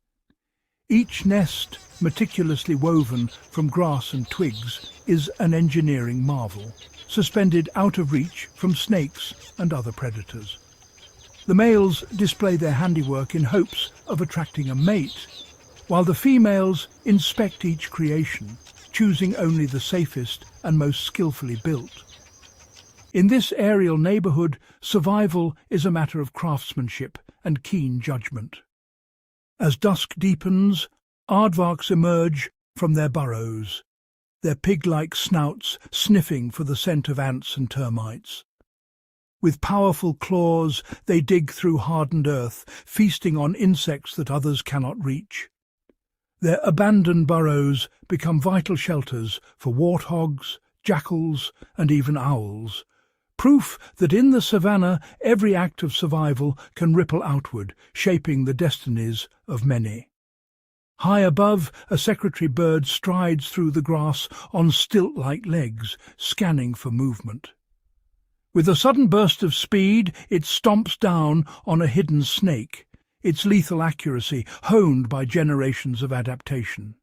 Each nest, meticulously woven from grass and twigs, is an engineering marvel, suspended out of reach from snakes and other predators. The males display their handiwork in hopes of attracting a mate, while the females inspect each creation, choosing only the safest and most skillfully built. In this aerial neighbourhood, survival is a matter of craftsmanship and keen judgment. As dusk deepens, aardvarks emerge from their burrows, their pig-like snouts sniffing for the scent of ants and termites. With powerful claws, they dig through hardened earth, feasting on insects that others cannot reach. Their abandoned burrows become vital shelters for warthogs, jackals, and even owls, proof that in the savanna every act of survival can ripple outward, shaping the destinies of many. High above, a secretary bird strides through the grass on stilt-like legs, scanning for movement. With a sudden burst of speed, it stomps down on a hidden snake, its lethal accuracy honed by generations of adaptation.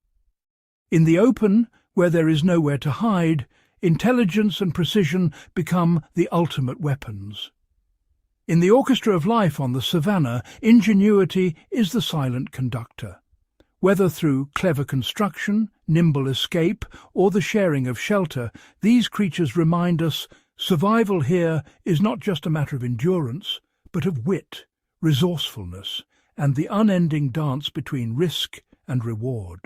In the open, where there is nowhere to hide, intelligence and precision become the ultimate weapons. In the orchestra of life on the savanna, ingenuity is the silent conductor. Whether through clever construction, nimble escape, or the sharing of shelter, these creatures remind us survival here is not just a matter of endurance, but of wit, resourcefulness, and the unending dance between risk and reward.